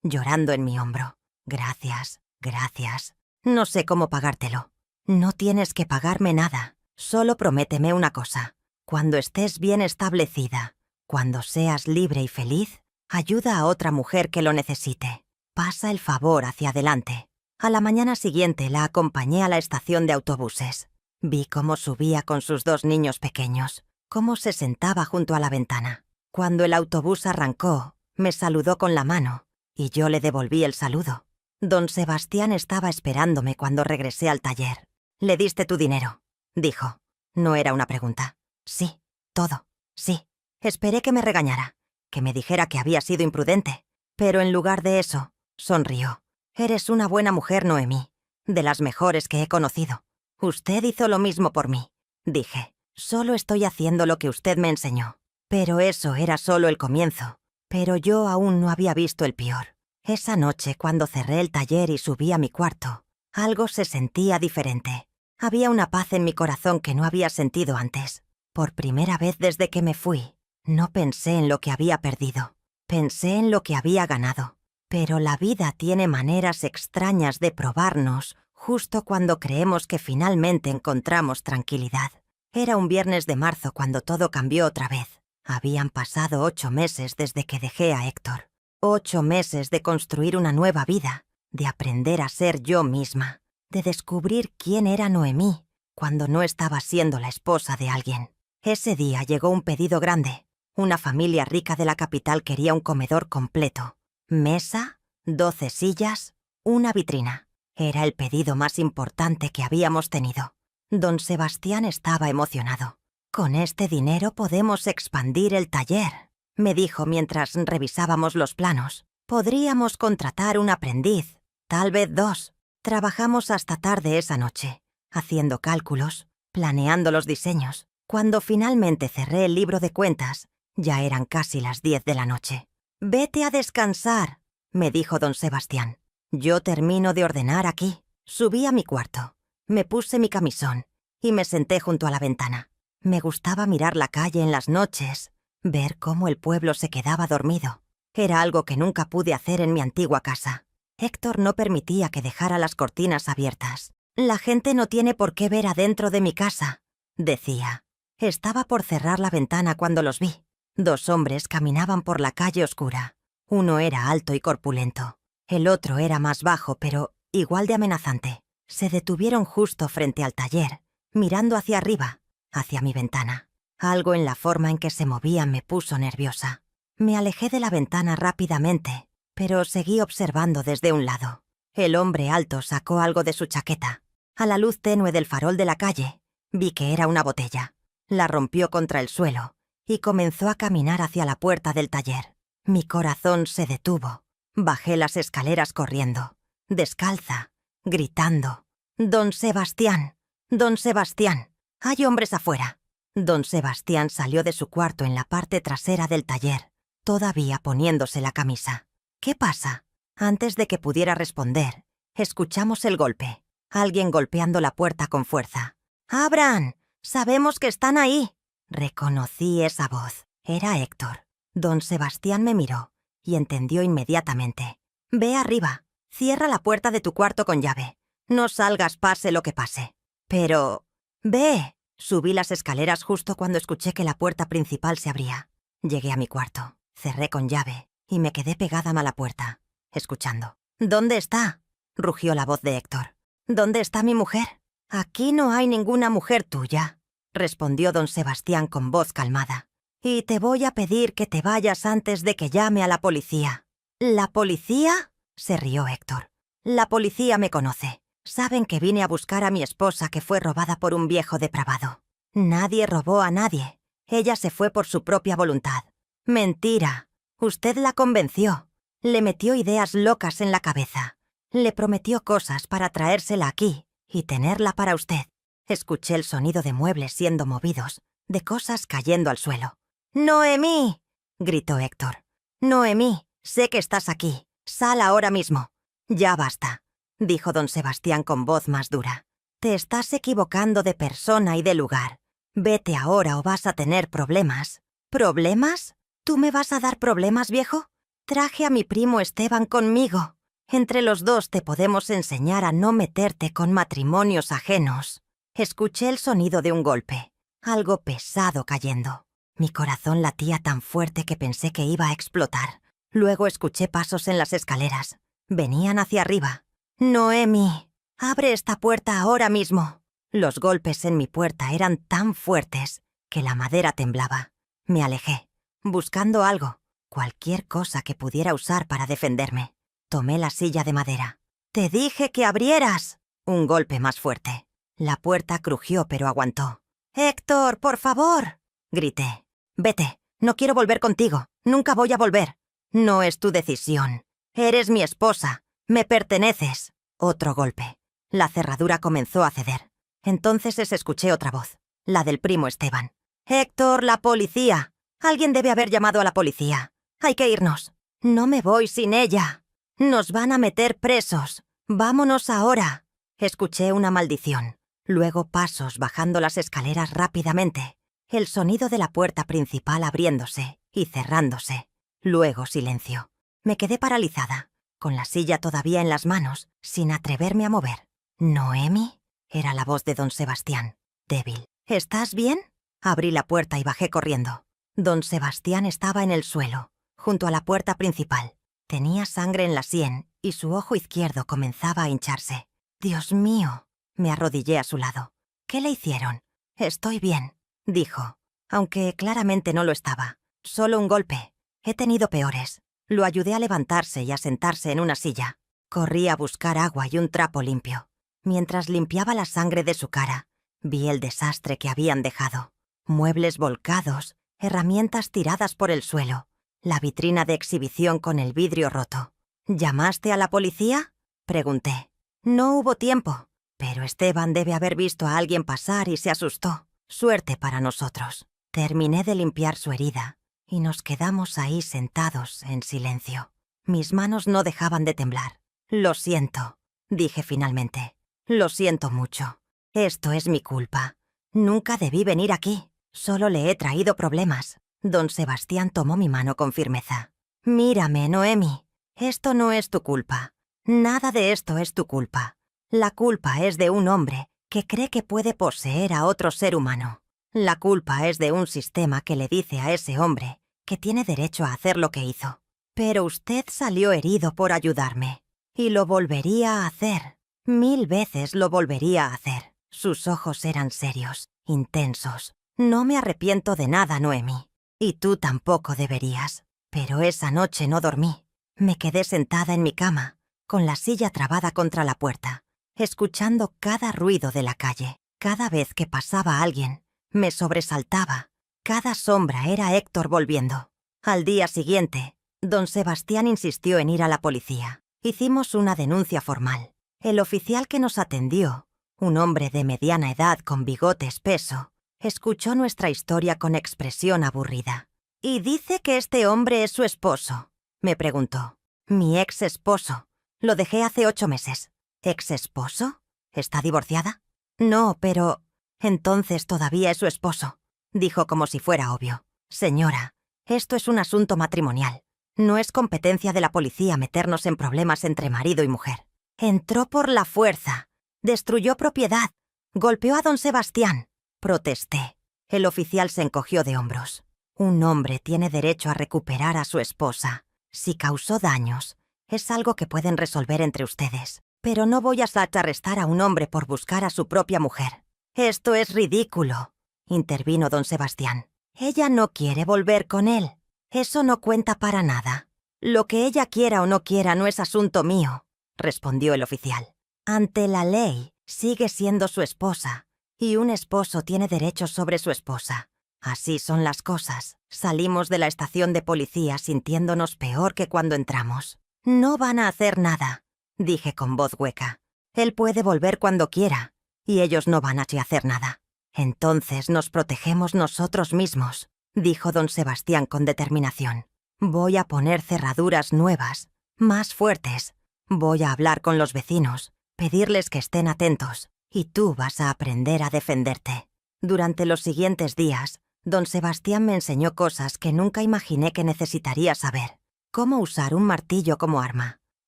llorando en mi hombro. «Gracias, gracias. No sé cómo pagártelo». «No tienes que pagarme nada, solo prométeme una cosa. Cuando estés bien establecida, Cuando seas libre y feliz, ayuda a otra mujer que lo necesite. Pasa el favor hacia adelante. A la mañana siguiente la acompañé a la estación de autobuses. Vi cómo subía con sus 2 niños pequeños, cómo se sentaba junto a la ventana. Cuando el autobús arrancó, me saludó con la mano y yo le devolví el saludo. Don Sebastián estaba esperándome cuando regresé al taller. «¿Le diste tu dinero?», dijo. No era una pregunta. «Sí, todo, sí». Esperé que me regañara, que me dijera que había sido imprudente, pero en lugar de eso, sonrió. «Eres una buena mujer, Noemí, de las mejores que he conocido. Usted hizo lo mismo por mí», dije. «Solo estoy haciendo lo que usted me enseñó». Pero eso era solo el comienzo. Pero yo aún no había visto el peor. Esa noche, cuando cerré el taller y subí a mi cuarto, algo se sentía diferente. Había una paz en mi corazón que no había sentido antes. Por primera vez desde que me fui, no pensé en lo que había perdido. Pensé en lo que había ganado. Pero la vida tiene maneras extrañas de probarnos justo cuando creemos que finalmente encontramos tranquilidad. Era un viernes de marzo cuando todo cambió otra vez. Habían pasado 8 meses desde que dejé a Héctor. 8 meses de construir una nueva vida, de aprender a ser yo misma, de descubrir quién era Noemí cuando no estaba siendo la esposa de alguien. Ese día llegó un pedido grande. Una familia rica de la capital quería un comedor completo. Mesa, 12 sillas, una vitrina. Era el pedido más importante que habíamos tenido. Don Sebastián estaba emocionado. «Con este dinero podemos expandir el taller», me dijo mientras revisábamos los planos. «Podríamos contratar un aprendiz, tal vez 2. Trabajamos hasta tarde esa noche, haciendo cálculos, planeando los diseños. Cuando finalmente cerré el libro de cuentas, ya eran casi las 10 de la noche. «Vete a descansar», me dijo don Sebastián. «Yo termino de ordenar aquí». Subí a mi cuarto, me puse mi camisón y me senté junto a la ventana. Me gustaba mirar la calle en las noches, ver cómo el pueblo se quedaba dormido. Era algo que nunca pude hacer en mi antigua casa. Héctor no permitía que dejara las cortinas abiertas. «La gente no tiene por qué ver adentro de mi casa», decía. Estaba por cerrar la ventana cuando los vi. 2 hombres caminaban por la calle oscura. Uno era alto y corpulento. El otro era más bajo, pero igual de amenazante. Se detuvieron justo frente al taller, mirando hacia arriba, hacia mi ventana. Algo en la forma en que se movían me puso nerviosa. Me alejé de la ventana rápidamente, pero seguí observando desde un lado. El hombre alto sacó algo de su chaqueta. A la luz tenue del farol de la calle, vi que era una botella. La rompió contra el suelo y comenzó a caminar hacia la puerta del taller. Mi corazón se detuvo. Bajé las escaleras corriendo, descalza, gritando. «Don Sebastián, don Sebastián, hay hombres afuera». Don Sebastián salió de su cuarto en la parte trasera del taller, todavía poniéndose la camisa. «¿Qué pasa?». Antes de que pudiera responder, escuchamos el golpe. Alguien golpeando la puerta con fuerza. «¡Abran! ¡Sabemos que están ahí!». Reconocí esa voz. Era Héctor. Don Sebastián me miró y entendió inmediatamente. «Ve arriba. Cierra la puerta de tu cuarto con llave. No salgas pase lo que pase». «Pero...». «Ve». Subí las escaleras justo cuando escuché que la puerta principal se abría. Llegué a mi cuarto, cerré con llave y me quedé pegada a la puerta, escuchando. «¿Dónde está?», rugió la voz de Héctor. «¿Dónde está mi mujer?». «Aquí no hay ninguna mujer tuya», respondió don Sebastián con voz calmada. «Y te voy a pedir que te vayas antes de que llame a la policía». «¿La policía?», se rió Héctor. «La policía me conoce. Saben que vine a buscar a mi esposa que fue robada por un viejo depravado». «Nadie robó a nadie. Ella se fue por su propia voluntad». «Mentira. Usted la convenció. Le metió ideas locas en la cabeza. Le prometió cosas para traérsela aquí y tenerla para usted». Escuché el sonido de muebles siendo movidos, de cosas cayendo al suelo. «¡Noemí!», gritó Héctor. «Noemí, sé que estás aquí. Sal ahora mismo». «Ya basta», dijo don Sebastián con voz más dura. «Te estás equivocando de persona y de lugar. Vete ahora o vas a tener problemas». «¿Problemas? ¿Tú me vas a dar problemas, viejo? Traje a mi primo Esteban conmigo. Entre los 2 te podemos enseñar a no meterte con matrimonios ajenos». Escuché el sonido de un golpe, algo pesado cayendo. Mi corazón latía tan fuerte que pensé que iba a explotar. Luego escuché pasos en las escaleras. Venían hacia arriba. «Noemi, abre esta puerta ahora mismo». Los golpes en mi puerta eran tan fuertes que la madera temblaba. Me alejé, buscando algo, cualquier cosa que pudiera usar para defenderme. Tomé la silla de madera. «¡Te dije que abrieras!». Un golpe más fuerte. La puerta crujió pero aguantó. «Héctor, por favor», grité. «Vete, no quiero volver contigo, nunca voy a volver». «No es tu decisión. Eres mi esposa, me perteneces». Otro golpe. La cerradura comenzó a ceder. Entonces escuché otra voz, la del primo Esteban. «Héctor, la policía. Alguien debe haber llamado a la policía. Hay que irnos». «No me voy sin ella. Nos van a meter presos. Vámonos ahora». Escuché una maldición. Luego pasos bajando las escaleras rápidamente. El sonido de la puerta principal abriéndose y cerrándose. Luego silencio. Me quedé paralizada, con la silla todavía en las manos, sin atreverme a mover. «¿Noemi?», era la voz de don Sebastián, débil. «¿Estás bien?». Abrí la puerta y bajé corriendo. Don Sebastián estaba en el suelo, junto a la puerta principal. Tenía sangre en la sien y su ojo izquierdo comenzaba a hincharse. «Dios mío». Me arrodillé a su lado. «¿Qué le hicieron?». «Estoy bien», dijo, aunque claramente no lo estaba. «Solo un golpe. He tenido peores». Lo ayudé a levantarse y a sentarse en una silla. Corrí a buscar agua y un trapo limpio. Mientras limpiaba la sangre de su cara, vi el desastre que habían dejado. Muebles volcados, herramientas tiradas por el suelo, la vitrina de exhibición con el vidrio roto. «¿Llamaste a la policía?», pregunté. «No hubo tiempo, pero Esteban debe haber visto a alguien pasar y se asustó. Suerte para nosotros». Terminé de limpiar su herida y nos quedamos ahí sentados en silencio. Mis manos no dejaban de temblar. «Lo siento», dije finalmente. «Lo siento mucho. Esto es mi culpa. Nunca debí venir aquí. Solo le he traído problemas». Don Sebastián tomó mi mano con firmeza. «Mírame, Noemi. Esto no es tu culpa. Nada de esto es tu culpa. La culpa es de un hombre que cree que puede poseer a otro ser humano. La culpa es de un sistema que le dice a ese hombre que tiene derecho a hacer lo que hizo. Pero usted salió herido por ayudarme. Y lo volvería a hacer. 1000 veces lo volvería a hacer». Sus ojos eran serios, intensos. «No me arrepiento de nada, Noemi. Y tú tampoco deberías. Pero esa noche no dormí. Me quedé sentada en mi cama, con la silla trabada contra la puerta, escuchando cada ruido de la calle. Cada vez que pasaba alguien, me sobresaltaba. Cada sombra era Héctor volviendo. Al día siguiente, don Sebastián insistió en ir a la policía. Hicimos una denuncia formal. El oficial que nos atendió, un hombre de mediana edad con bigote espeso, escuchó nuestra historia con expresión aburrida. «¿Y dice que este hombre es su esposo?», me preguntó. «Mi ex esposo. Lo dejé hace 8 meses». «¿Ex esposo? ¿Está divorciada?». «No, pero...». «Entonces todavía es su esposo», dijo como si fuera obvio. «Señora, esto es un asunto matrimonial. No es competencia de la policía meternos en problemas entre marido y mujer». «Entró por la fuerza. Destruyó propiedad. Golpeó a don Sebastián». Protesté. El oficial se encogió de hombros. «Un hombre tiene derecho a recuperar a su esposa. Si causó daños, es algo que pueden resolver entre ustedes. Pero no voy a arrestar a un hombre por buscar a su propia mujer». «Esto es ridículo», intervino don Sebastián. «Ella no quiere volver con él. Eso no cuenta para nada. Lo que ella quiera o no quiera no es asunto mío», respondió el oficial. «Ante la ley, sigue siendo su esposa, y un esposo tiene derechos sobre su esposa. Así son las cosas». Salimos de la estación de policía sintiéndonos peor que cuando entramos. «No van a hacer nada», dije con voz hueca. «Él puede volver cuando quiera, y ellos no van a hacer nada». «Entonces nos protegemos nosotros mismos», dijo don Sebastián con determinación. «Voy a poner cerraduras nuevas, más fuertes. Voy a hablar con los vecinos, pedirles que estén atentos, y tú vas a aprender a defenderte». Durante los siguientes días, don Sebastián me enseñó cosas que nunca imaginé que necesitaría saber. Cómo usar un martillo como arma,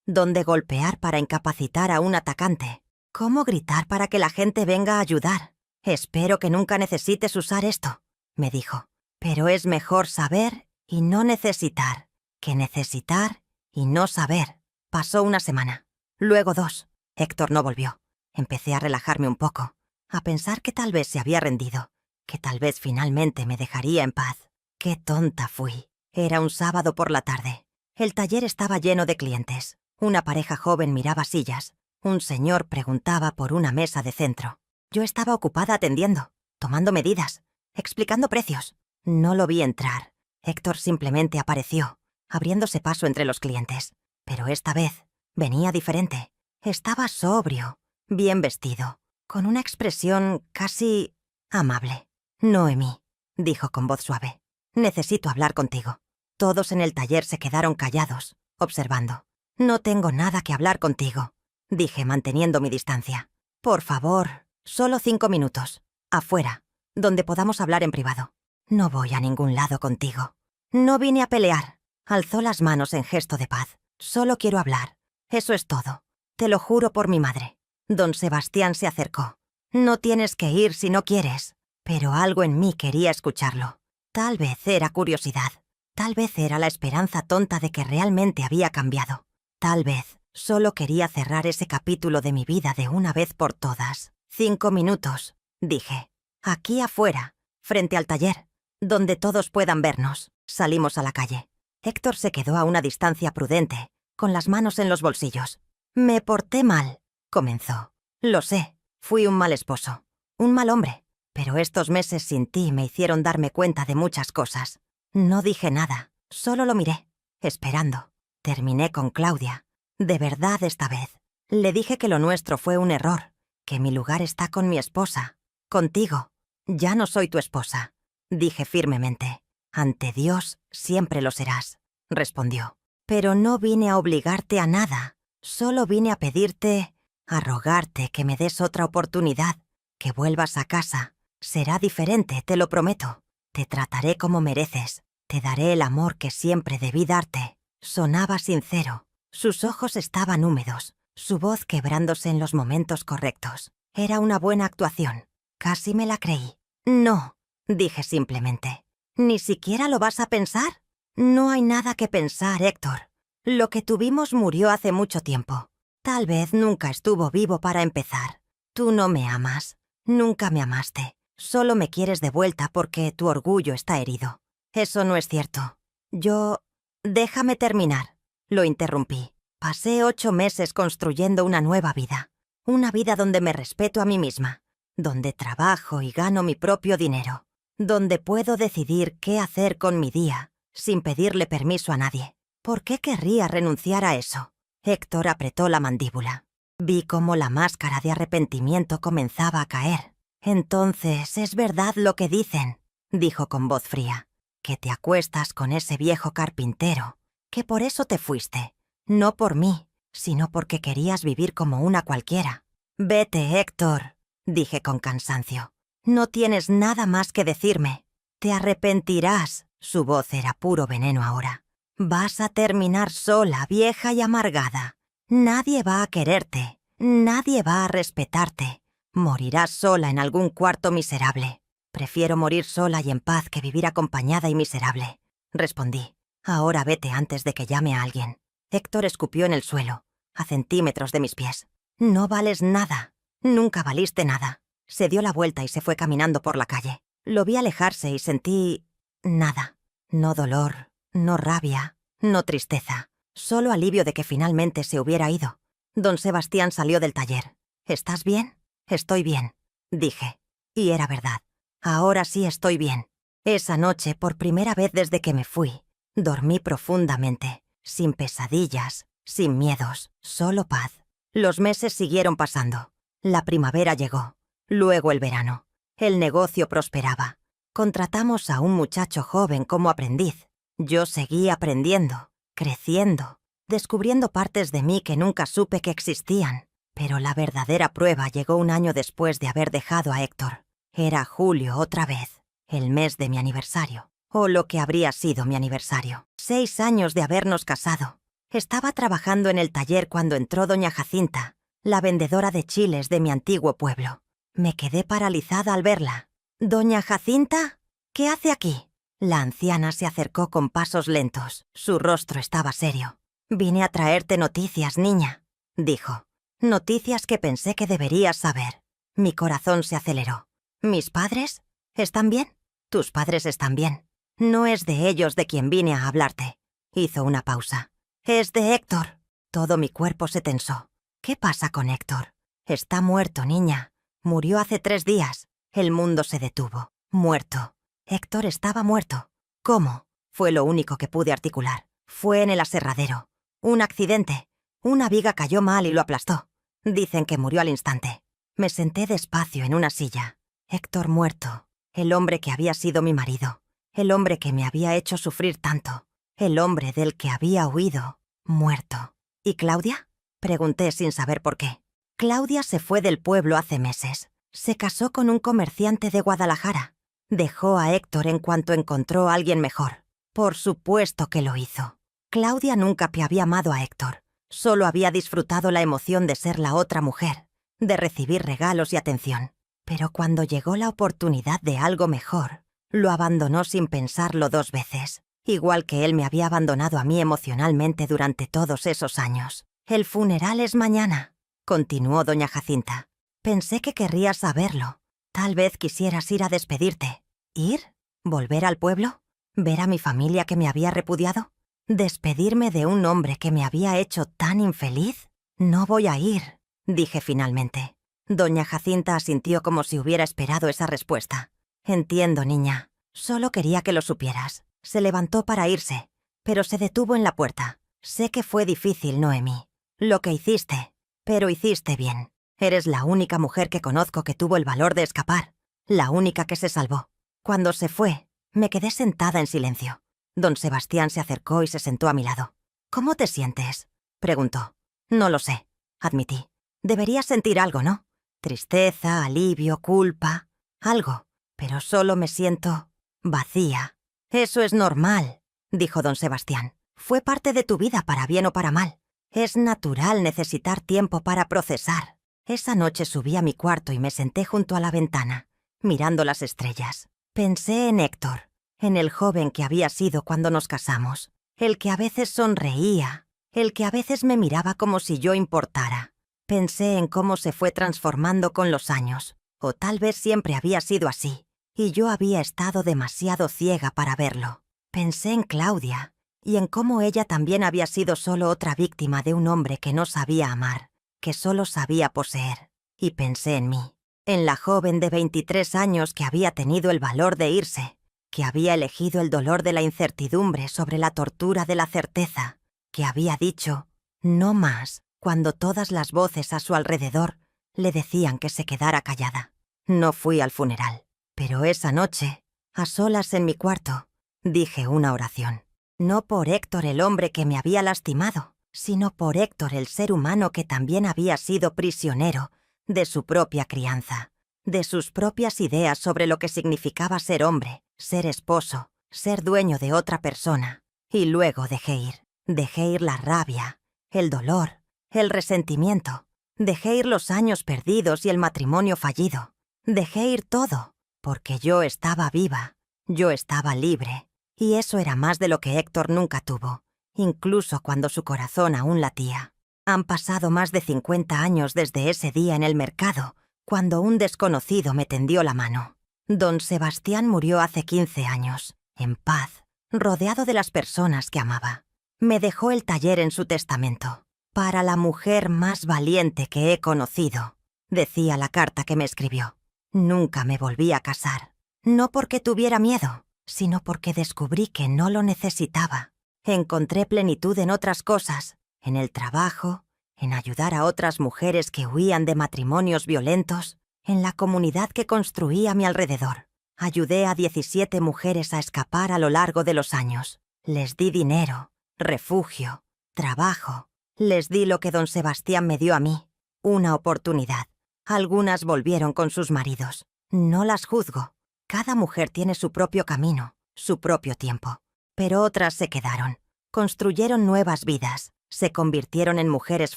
dónde golpear para incapacitar a un atacante, cómo gritar para que la gente venga a ayudar. «Espero que nunca necesites usar esto», me dijo. Pero es mejor saber y no necesitar que necesitar y no saber. Pasó una semana, luego 2. Héctor no volvió. Empecé a relajarme un poco, a pensar que tal vez se había rendido, que tal vez finalmente me dejaría en paz. ¡Qué tonta fui! Era un sábado por la tarde. El taller estaba lleno de clientes. Una pareja joven miraba sillas. Un señor preguntaba por una mesa de centro. Yo estaba ocupada atendiendo, tomando medidas, explicando precios. No lo vi entrar. Héctor simplemente apareció, abriéndose paso entre los clientes. Pero esta vez venía diferente. Estaba sobrio, bien vestido, con una expresión casi amable. «Noemí», dijo con voz suave, «necesito hablar contigo». Todos en el taller se quedaron callados, observando. «No tengo nada que hablar contigo», dije manteniendo mi distancia. «Por favor, solo 5 minutos. Afuera, donde podamos hablar en privado. No voy a ningún lado contigo. No vine a pelear». Alzó las manos en gesto de paz. «Solo quiero hablar. Eso es todo. Te lo juro por mi madre». Don Sebastián se acercó. «No tienes que ir si no quieres». Pero algo en mí quería escucharlo. Tal vez era curiosidad. Tal vez era la esperanza tonta de que realmente había cambiado. Tal vez solo quería cerrar ese capítulo de mi vida de una vez por todas. 5 minutos, dije. Aquí afuera, frente al taller, donde todos puedan vernos. Salimos a la calle. Héctor se quedó a una distancia prudente, con las manos en los bolsillos. «Me porté mal», comenzó. «Lo sé, fui un mal esposo, un mal hombre, pero estos meses sin ti me hicieron darme cuenta de muchas cosas». No dije nada, solo lo miré, esperando. Terminé con Claudia. De verdad esta vez. Le dije que lo nuestro fue un error, que mi lugar está con mi esposa, contigo. «Ya no soy tu esposa», dije firmemente. «Ante Dios siempre lo serás», respondió. «Pero no vine a obligarte a nada. Solo vine a pedirte, a rogarte que me des otra oportunidad, que vuelvas a casa. Será diferente, te lo prometo. Te trataré como mereces. Te daré el amor que siempre debí darte». Sonaba sincero. Sus ojos estaban húmedos, su voz quebrándose en los momentos correctos. Era una buena actuación. Casi me la creí. «No», dije simplemente. «¿Ni siquiera lo vas a pensar?» «No hay nada que pensar, Héctor. Lo que tuvimos murió hace mucho tiempo. Tal vez nunca estuvo vivo para empezar. Tú no me amas. Nunca me amaste. Solo me quieres de vuelta porque tu orgullo está herido». «Eso no es cierto. Yo...» «Déjame terminar», lo interrumpí. «Pasé 8 meses construyendo una nueva vida. Una vida donde me respeto a mí misma, donde trabajo y gano mi propio dinero, donde puedo decidir qué hacer con mi día, sin pedirle permiso a nadie. ¿Por qué querría renunciar a eso?» Héctor apretó la mandíbula. Vi cómo la máscara de arrepentimiento comenzaba a caer. «Entonces, es verdad lo que dicen», dijo con voz fría, «que te acuestas con ese viejo carpintero, que por eso te fuiste, no por mí, sino porque querías vivir como una cualquiera». «Vete, Héctor», dije con cansancio. «No tienes nada más que decirme. Te arrepentirás». Su voz era puro veneno ahora. «Vas a terminar sola, vieja y amargada. Nadie va a quererte, nadie va a respetarte. Morirás sola en algún cuarto miserable». «Prefiero morir sola y en paz que vivir acompañada y miserable», respondí. «Ahora vete antes de que llame a alguien». Héctor escupió en el suelo, a centímetros de mis pies. «No vales nada. Nunca valiste nada». Se dio la vuelta y se fue caminando por la calle. Lo vi alejarse y sentí... nada. No dolor, no rabia, no tristeza. Solo alivio de que finalmente se hubiera ido. Don Sebastián salió del taller. «¿Estás bien?» «Estoy bien», dije. Y era verdad. Ahora sí estoy bien. Esa noche, por primera vez desde que me fui, dormí profundamente, sin pesadillas, sin miedos, solo paz. Los meses siguieron pasando. La primavera llegó, luego el verano. El negocio prosperaba. Contratamos a un muchacho joven como aprendiz. Yo seguí aprendiendo, creciendo, descubriendo partes de mí que nunca supe que existían. Pero la verdadera prueba llegó un año después de haber dejado a Héctor. Era julio otra vez, el mes de mi aniversario, o lo que habría sido mi aniversario. 6 años de habernos casado. Estaba trabajando en el taller cuando entró doña Jacinta, la vendedora de chiles de mi antiguo pueblo. Me quedé paralizada al verla. «¿Doña Jacinta? ¿Qué hace aquí?». La anciana se acercó con pasos lentos. Su rostro estaba serio. «Vine a traerte noticias, niña», dijo. «Noticias que pensé que deberías saber». Mi corazón se aceleró. ¿Mis padres? ¿Están bien? Tus padres están bien. No es de ellos de quien vine a hablarte. Hizo una pausa. Es de Héctor. Todo mi cuerpo se tensó. ¿Qué pasa con Héctor? Está muerto, niña. Murió hace 3 días. El mundo se detuvo. Muerto. Héctor estaba muerto. ¿Cómo? Fue lo único que pude articular. Fue en el aserradero. Un accidente. Una viga cayó mal y lo aplastó. Dicen que murió al instante. Me senté despacio en una silla. Héctor muerto. El hombre que había sido mi marido. El hombre que me había hecho sufrir tanto. El hombre del que había huido. Muerto. ¿Y Claudia? Pregunté sin saber por qué. Claudia se fue del pueblo hace meses. Se casó con un comerciante de Guadalajara. Dejó a Héctor en cuanto encontró a alguien mejor. Por supuesto que lo hizo. Claudia nunca había amado a Héctor. Solo había disfrutado la emoción de ser la otra mujer, de recibir regalos y atención. Pero cuando llegó la oportunidad de algo mejor, lo abandonó sin pensarlo 2 veces, igual que él me había abandonado a mí emocionalmente durante todos esos años. «El funeral es mañana», continuó doña Jacinta. «Pensé que querrías saberlo. Tal vez quisieras ir a despedirte». ¿Ir? ¿Volver al pueblo? ¿Ver a mi familia que me había repudiado? ¿Despedirme de un hombre que me había hecho tan infeliz? «No voy a ir», dije finalmente. Doña Jacinta asintió como si hubiera esperado esa respuesta. «Entiendo, niña. Solo quería que lo supieras». Se levantó para irse, pero se detuvo en la puerta. «Sé que fue difícil, Noemí. Lo que hiciste. Pero hiciste bien. Eres la única mujer que conozco que tuvo el valor de escapar. La única que se salvó». Cuando se fue, me quedé sentada en silencio. Don Sebastián se acercó y se sentó a mi lado. «¿Cómo te sientes?», preguntó. «No lo sé», admití. «Deberías sentir algo, ¿no? Tristeza, alivio, culpa, algo. Pero solo me siento vacía». «Eso es normal», dijo don Sebastián. «Fue parte de tu vida para bien o para mal. Es natural necesitar tiempo para procesar». Esa noche subí a mi cuarto y me senté junto a la ventana, mirando las estrellas. Pensé en Héctor, en el joven que había sido cuando nos casamos, el que a veces sonreía, el que a veces me miraba como si yo importara. Pensé en cómo se fue transformando con los años, o tal vez siempre había sido así, y yo había estado demasiado ciega para verlo. Pensé en Claudia, y en cómo ella también había sido solo otra víctima de un hombre que no sabía amar, que solo sabía poseer. Y pensé en mí, en la joven de 23 años que había tenido el valor de irse, que había elegido el dolor de la incertidumbre sobre la tortura de la certeza, que había dicho «no más» cuando todas las voces a su alrededor le decían que se quedara callada. No fui al funeral, pero esa noche, a solas en mi cuarto, dije una oración. No por Héctor el hombre que me había lastimado, sino por Héctor el ser humano que también había sido prisionero de su propia crianza, de sus propias ideas sobre lo que significaba ser hombre, ser esposo, ser dueño de otra persona. Y luego dejé ir la rabia, el dolor, el resentimiento, dejé ir los años perdidos y el matrimonio fallido. Dejé ir todo, porque yo estaba viva, yo estaba libre, y eso era más de lo que Héctor nunca tuvo, incluso cuando su corazón aún latía. Han pasado más de 50 años desde ese día en el mercado, cuando un desconocido me tendió la mano. Don Sebastián murió hace 15 años, en paz, rodeado de las personas que amaba. Me dejó el taller en su testamento. «Para la mujer más valiente que he conocido», decía la carta que me escribió. Nunca me volví a casar. No porque tuviera miedo, sino porque descubrí que no lo necesitaba. Encontré plenitud en otras cosas, en el trabajo, en ayudar a otras mujeres que huían de matrimonios violentos, en la comunidad que construí a mi alrededor. Ayudé a 17 mujeres a escapar a lo largo de los años. Les di dinero, refugio, trabajo. Les di lo que don Sebastián me dio a mí, una oportunidad. Algunas volvieron con sus maridos. No las juzgo. Cada mujer tiene su propio camino, su propio tiempo. Pero otras se quedaron. Construyeron nuevas vidas. Se convirtieron en mujeres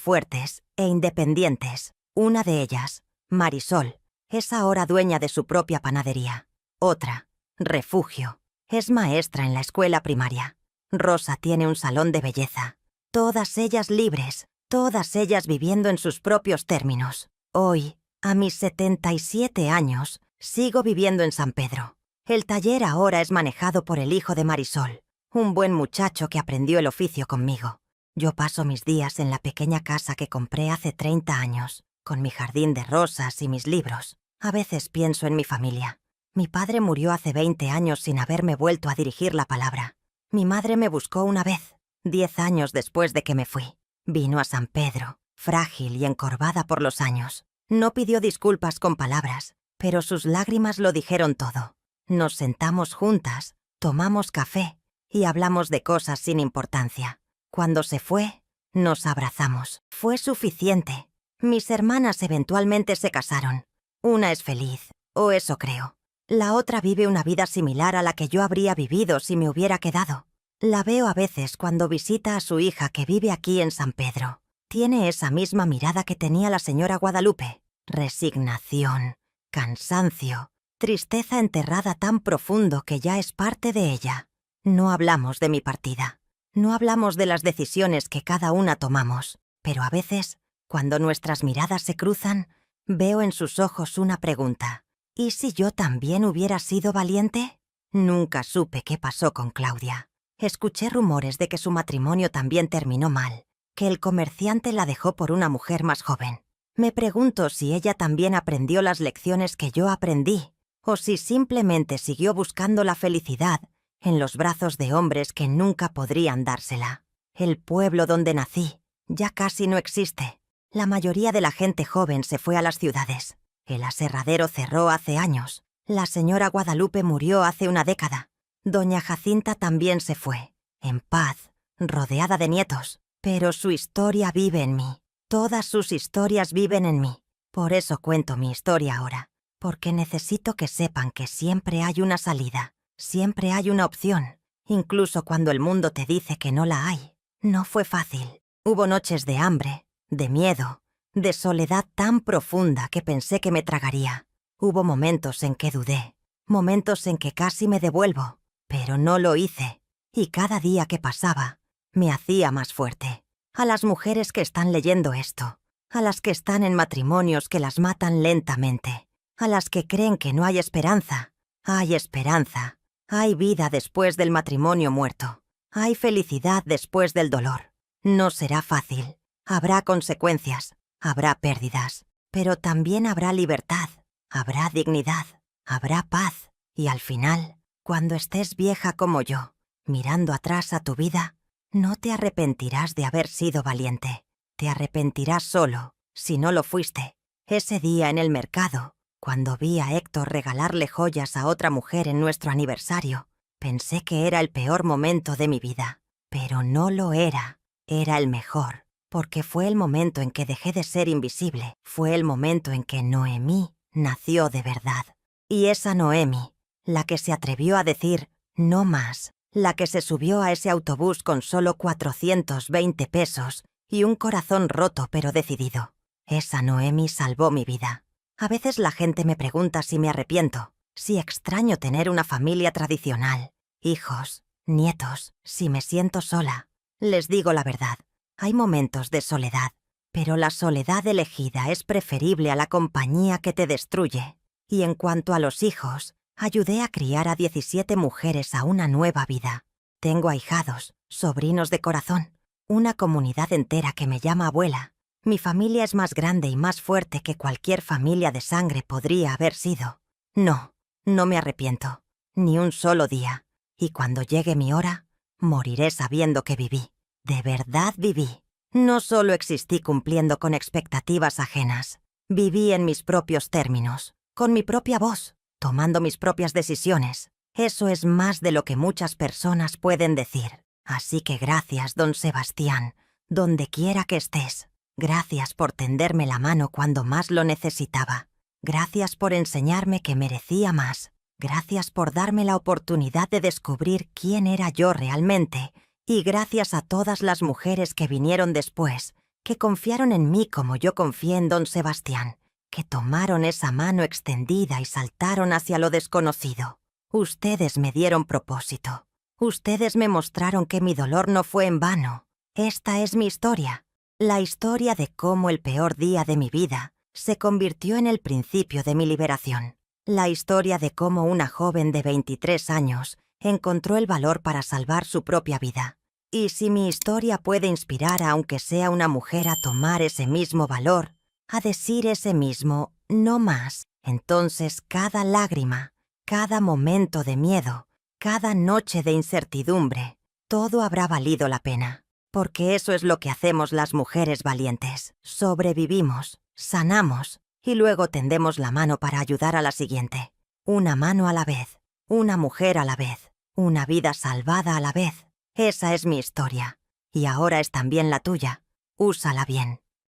fuertes e independientes. Una de ellas, Marisol, es ahora dueña de su propia panadería. Otra, Refugio, Es maestra en la escuela primaria. Rosa tiene un salón de belleza. Todas ellas libres, todas ellas viviendo en sus propios términos. Hoy, a mis 77 años, sigo viviendo en San Pedro. El taller ahora es manejado por el hijo de Marisol, un buen muchacho que aprendió el oficio conmigo. Yo paso mis días en la pequeña casa que compré hace 30 años, con mi jardín de rosas y mis libros. A veces pienso en mi familia. Mi padre murió hace 20 años sin haberme vuelto a dirigir la palabra. Mi madre me buscó una vez, 10 años después de que me fui. Vino a San Pedro, frágil y encorvada por los años. No pidió disculpas con palabras, pero sus lágrimas lo dijeron todo. Nos sentamos juntas, tomamos café y hablamos de cosas sin importancia. Cuando se fue, nos abrazamos. Fue suficiente. Mis hermanas eventualmente se casaron. Una es feliz, o eso creo. La otra vive una vida similar a la que yo habría vivido si me hubiera quedado. La veo a veces cuando visita a su hija que vive aquí en San Pedro. Tiene esa misma mirada que tenía la señora Guadalupe. Resignación, cansancio, tristeza enterrada tan profundo que ya es parte de ella. No hablamos de mi partida. No hablamos de las decisiones que cada una tomamos. Pero a veces, cuando nuestras miradas se cruzan, veo en sus ojos una pregunta. ¿Y si yo también hubiera sido valiente? Nunca supe qué pasó con Claudia. Escuché rumores de que su matrimonio también terminó mal, que el comerciante la dejó por una mujer más joven. Me pregunto si ella también aprendió las lecciones que yo aprendí, o si simplemente siguió buscando la felicidad en los brazos de hombres que nunca podrían dársela. El pueblo donde nací ya casi no existe. La mayoría de la gente joven se fue a las ciudades. El aserradero cerró hace años. La señora Guadalupe murió hace una década. Doña Jacinta también se fue, en paz, rodeada de nietos. Pero su historia vive en mí. Todas sus historias viven en mí. Por eso cuento mi historia ahora. Porque necesito que sepan que siempre hay una salida. Siempre hay una opción. Incluso cuando el mundo te dice que no la hay. No fue fácil. Hubo noches de hambre, de miedo, de soledad tan profunda que pensé que me tragaría. Hubo momentos en que dudé. Momentos en que casi me devuelvo. Pero no lo hice. Y cada día que pasaba, me hacía más fuerte. A las mujeres que están leyendo esto, a las que están en matrimonios que las matan lentamente, a las que creen que no hay esperanza. Hay esperanza. Hay vida después del matrimonio muerto. Hay felicidad después del dolor. No será fácil. Habrá consecuencias. Habrá pérdidas. Pero también habrá libertad. Habrá dignidad. Habrá paz. Y al final, cuando estés vieja como yo, mirando atrás a tu vida, no te arrepentirás de haber sido valiente. Te arrepentirás solo, si no lo fuiste. Ese día en el mercado, cuando vi a Héctor regalarle joyas a otra mujer en nuestro aniversario, pensé que era el peor momento de mi vida. Pero no lo era. Era el mejor, porque fue el momento en que dejé de ser invisible. Fue el momento en que Noemí nació de verdad. Y esa Noemi, la que se atrevió a decir no más, la que se subió a ese autobús con solo 420 pesos y un corazón roto pero decidido. Esa Noemi salvó mi vida. A veces la gente me pregunta si me arrepiento, si extraño tener una familia tradicional, hijos, nietos, si me siento sola. Les digo la verdad, hay momentos de soledad, pero la soledad elegida es preferible a la compañía que te destruye. Y en cuanto a los hijos, ayudé a criar a 17 mujeres a una nueva vida. Tengo ahijados, sobrinos de corazón, una comunidad entera que me llama abuela. Mi familia es más grande y más fuerte que cualquier familia de sangre podría haber sido. No, no me arrepiento, ni un solo día. Y cuando llegue mi hora, moriré sabiendo que viví. De verdad viví. No solo existí cumpliendo con expectativas ajenas. Viví en mis propios términos, con mi propia voz, tomando mis propias decisiones. Eso es más de lo que muchas personas pueden decir. Así que gracias, don Sebastián, donde quiera que estés. Gracias por tenderme la mano cuando más lo necesitaba. Gracias por enseñarme que merecía más. Gracias por darme la oportunidad de descubrir quién era yo realmente. Y gracias a todas las mujeres que vinieron después, que confiaron en mí como yo confié en don Sebastián, que tomaron esa mano extendida y saltaron hacia lo desconocido. Ustedes me dieron propósito. Ustedes me mostraron que mi dolor no fue en vano. Esta es mi historia. La historia de cómo el peor día de mi vida se convirtió en el principio de mi liberación. La historia de cómo una joven de 23 años encontró el valor para salvar su propia vida. Y si mi historia puede inspirar a aunque sea una mujer a tomar ese mismo valor, a decir ese mismo no más, entonces cada lágrima, cada momento de miedo, cada noche de incertidumbre, todo habrá valido la pena. Porque eso es lo que hacemos las mujeres valientes. Sobrevivimos, sanamos y luego tendemos la mano para ayudar a la siguiente. Una mano a la vez, una mujer a la vez, una vida salvada a la vez. Esa es mi historia. Y ahora es también la tuya. Úsala bien.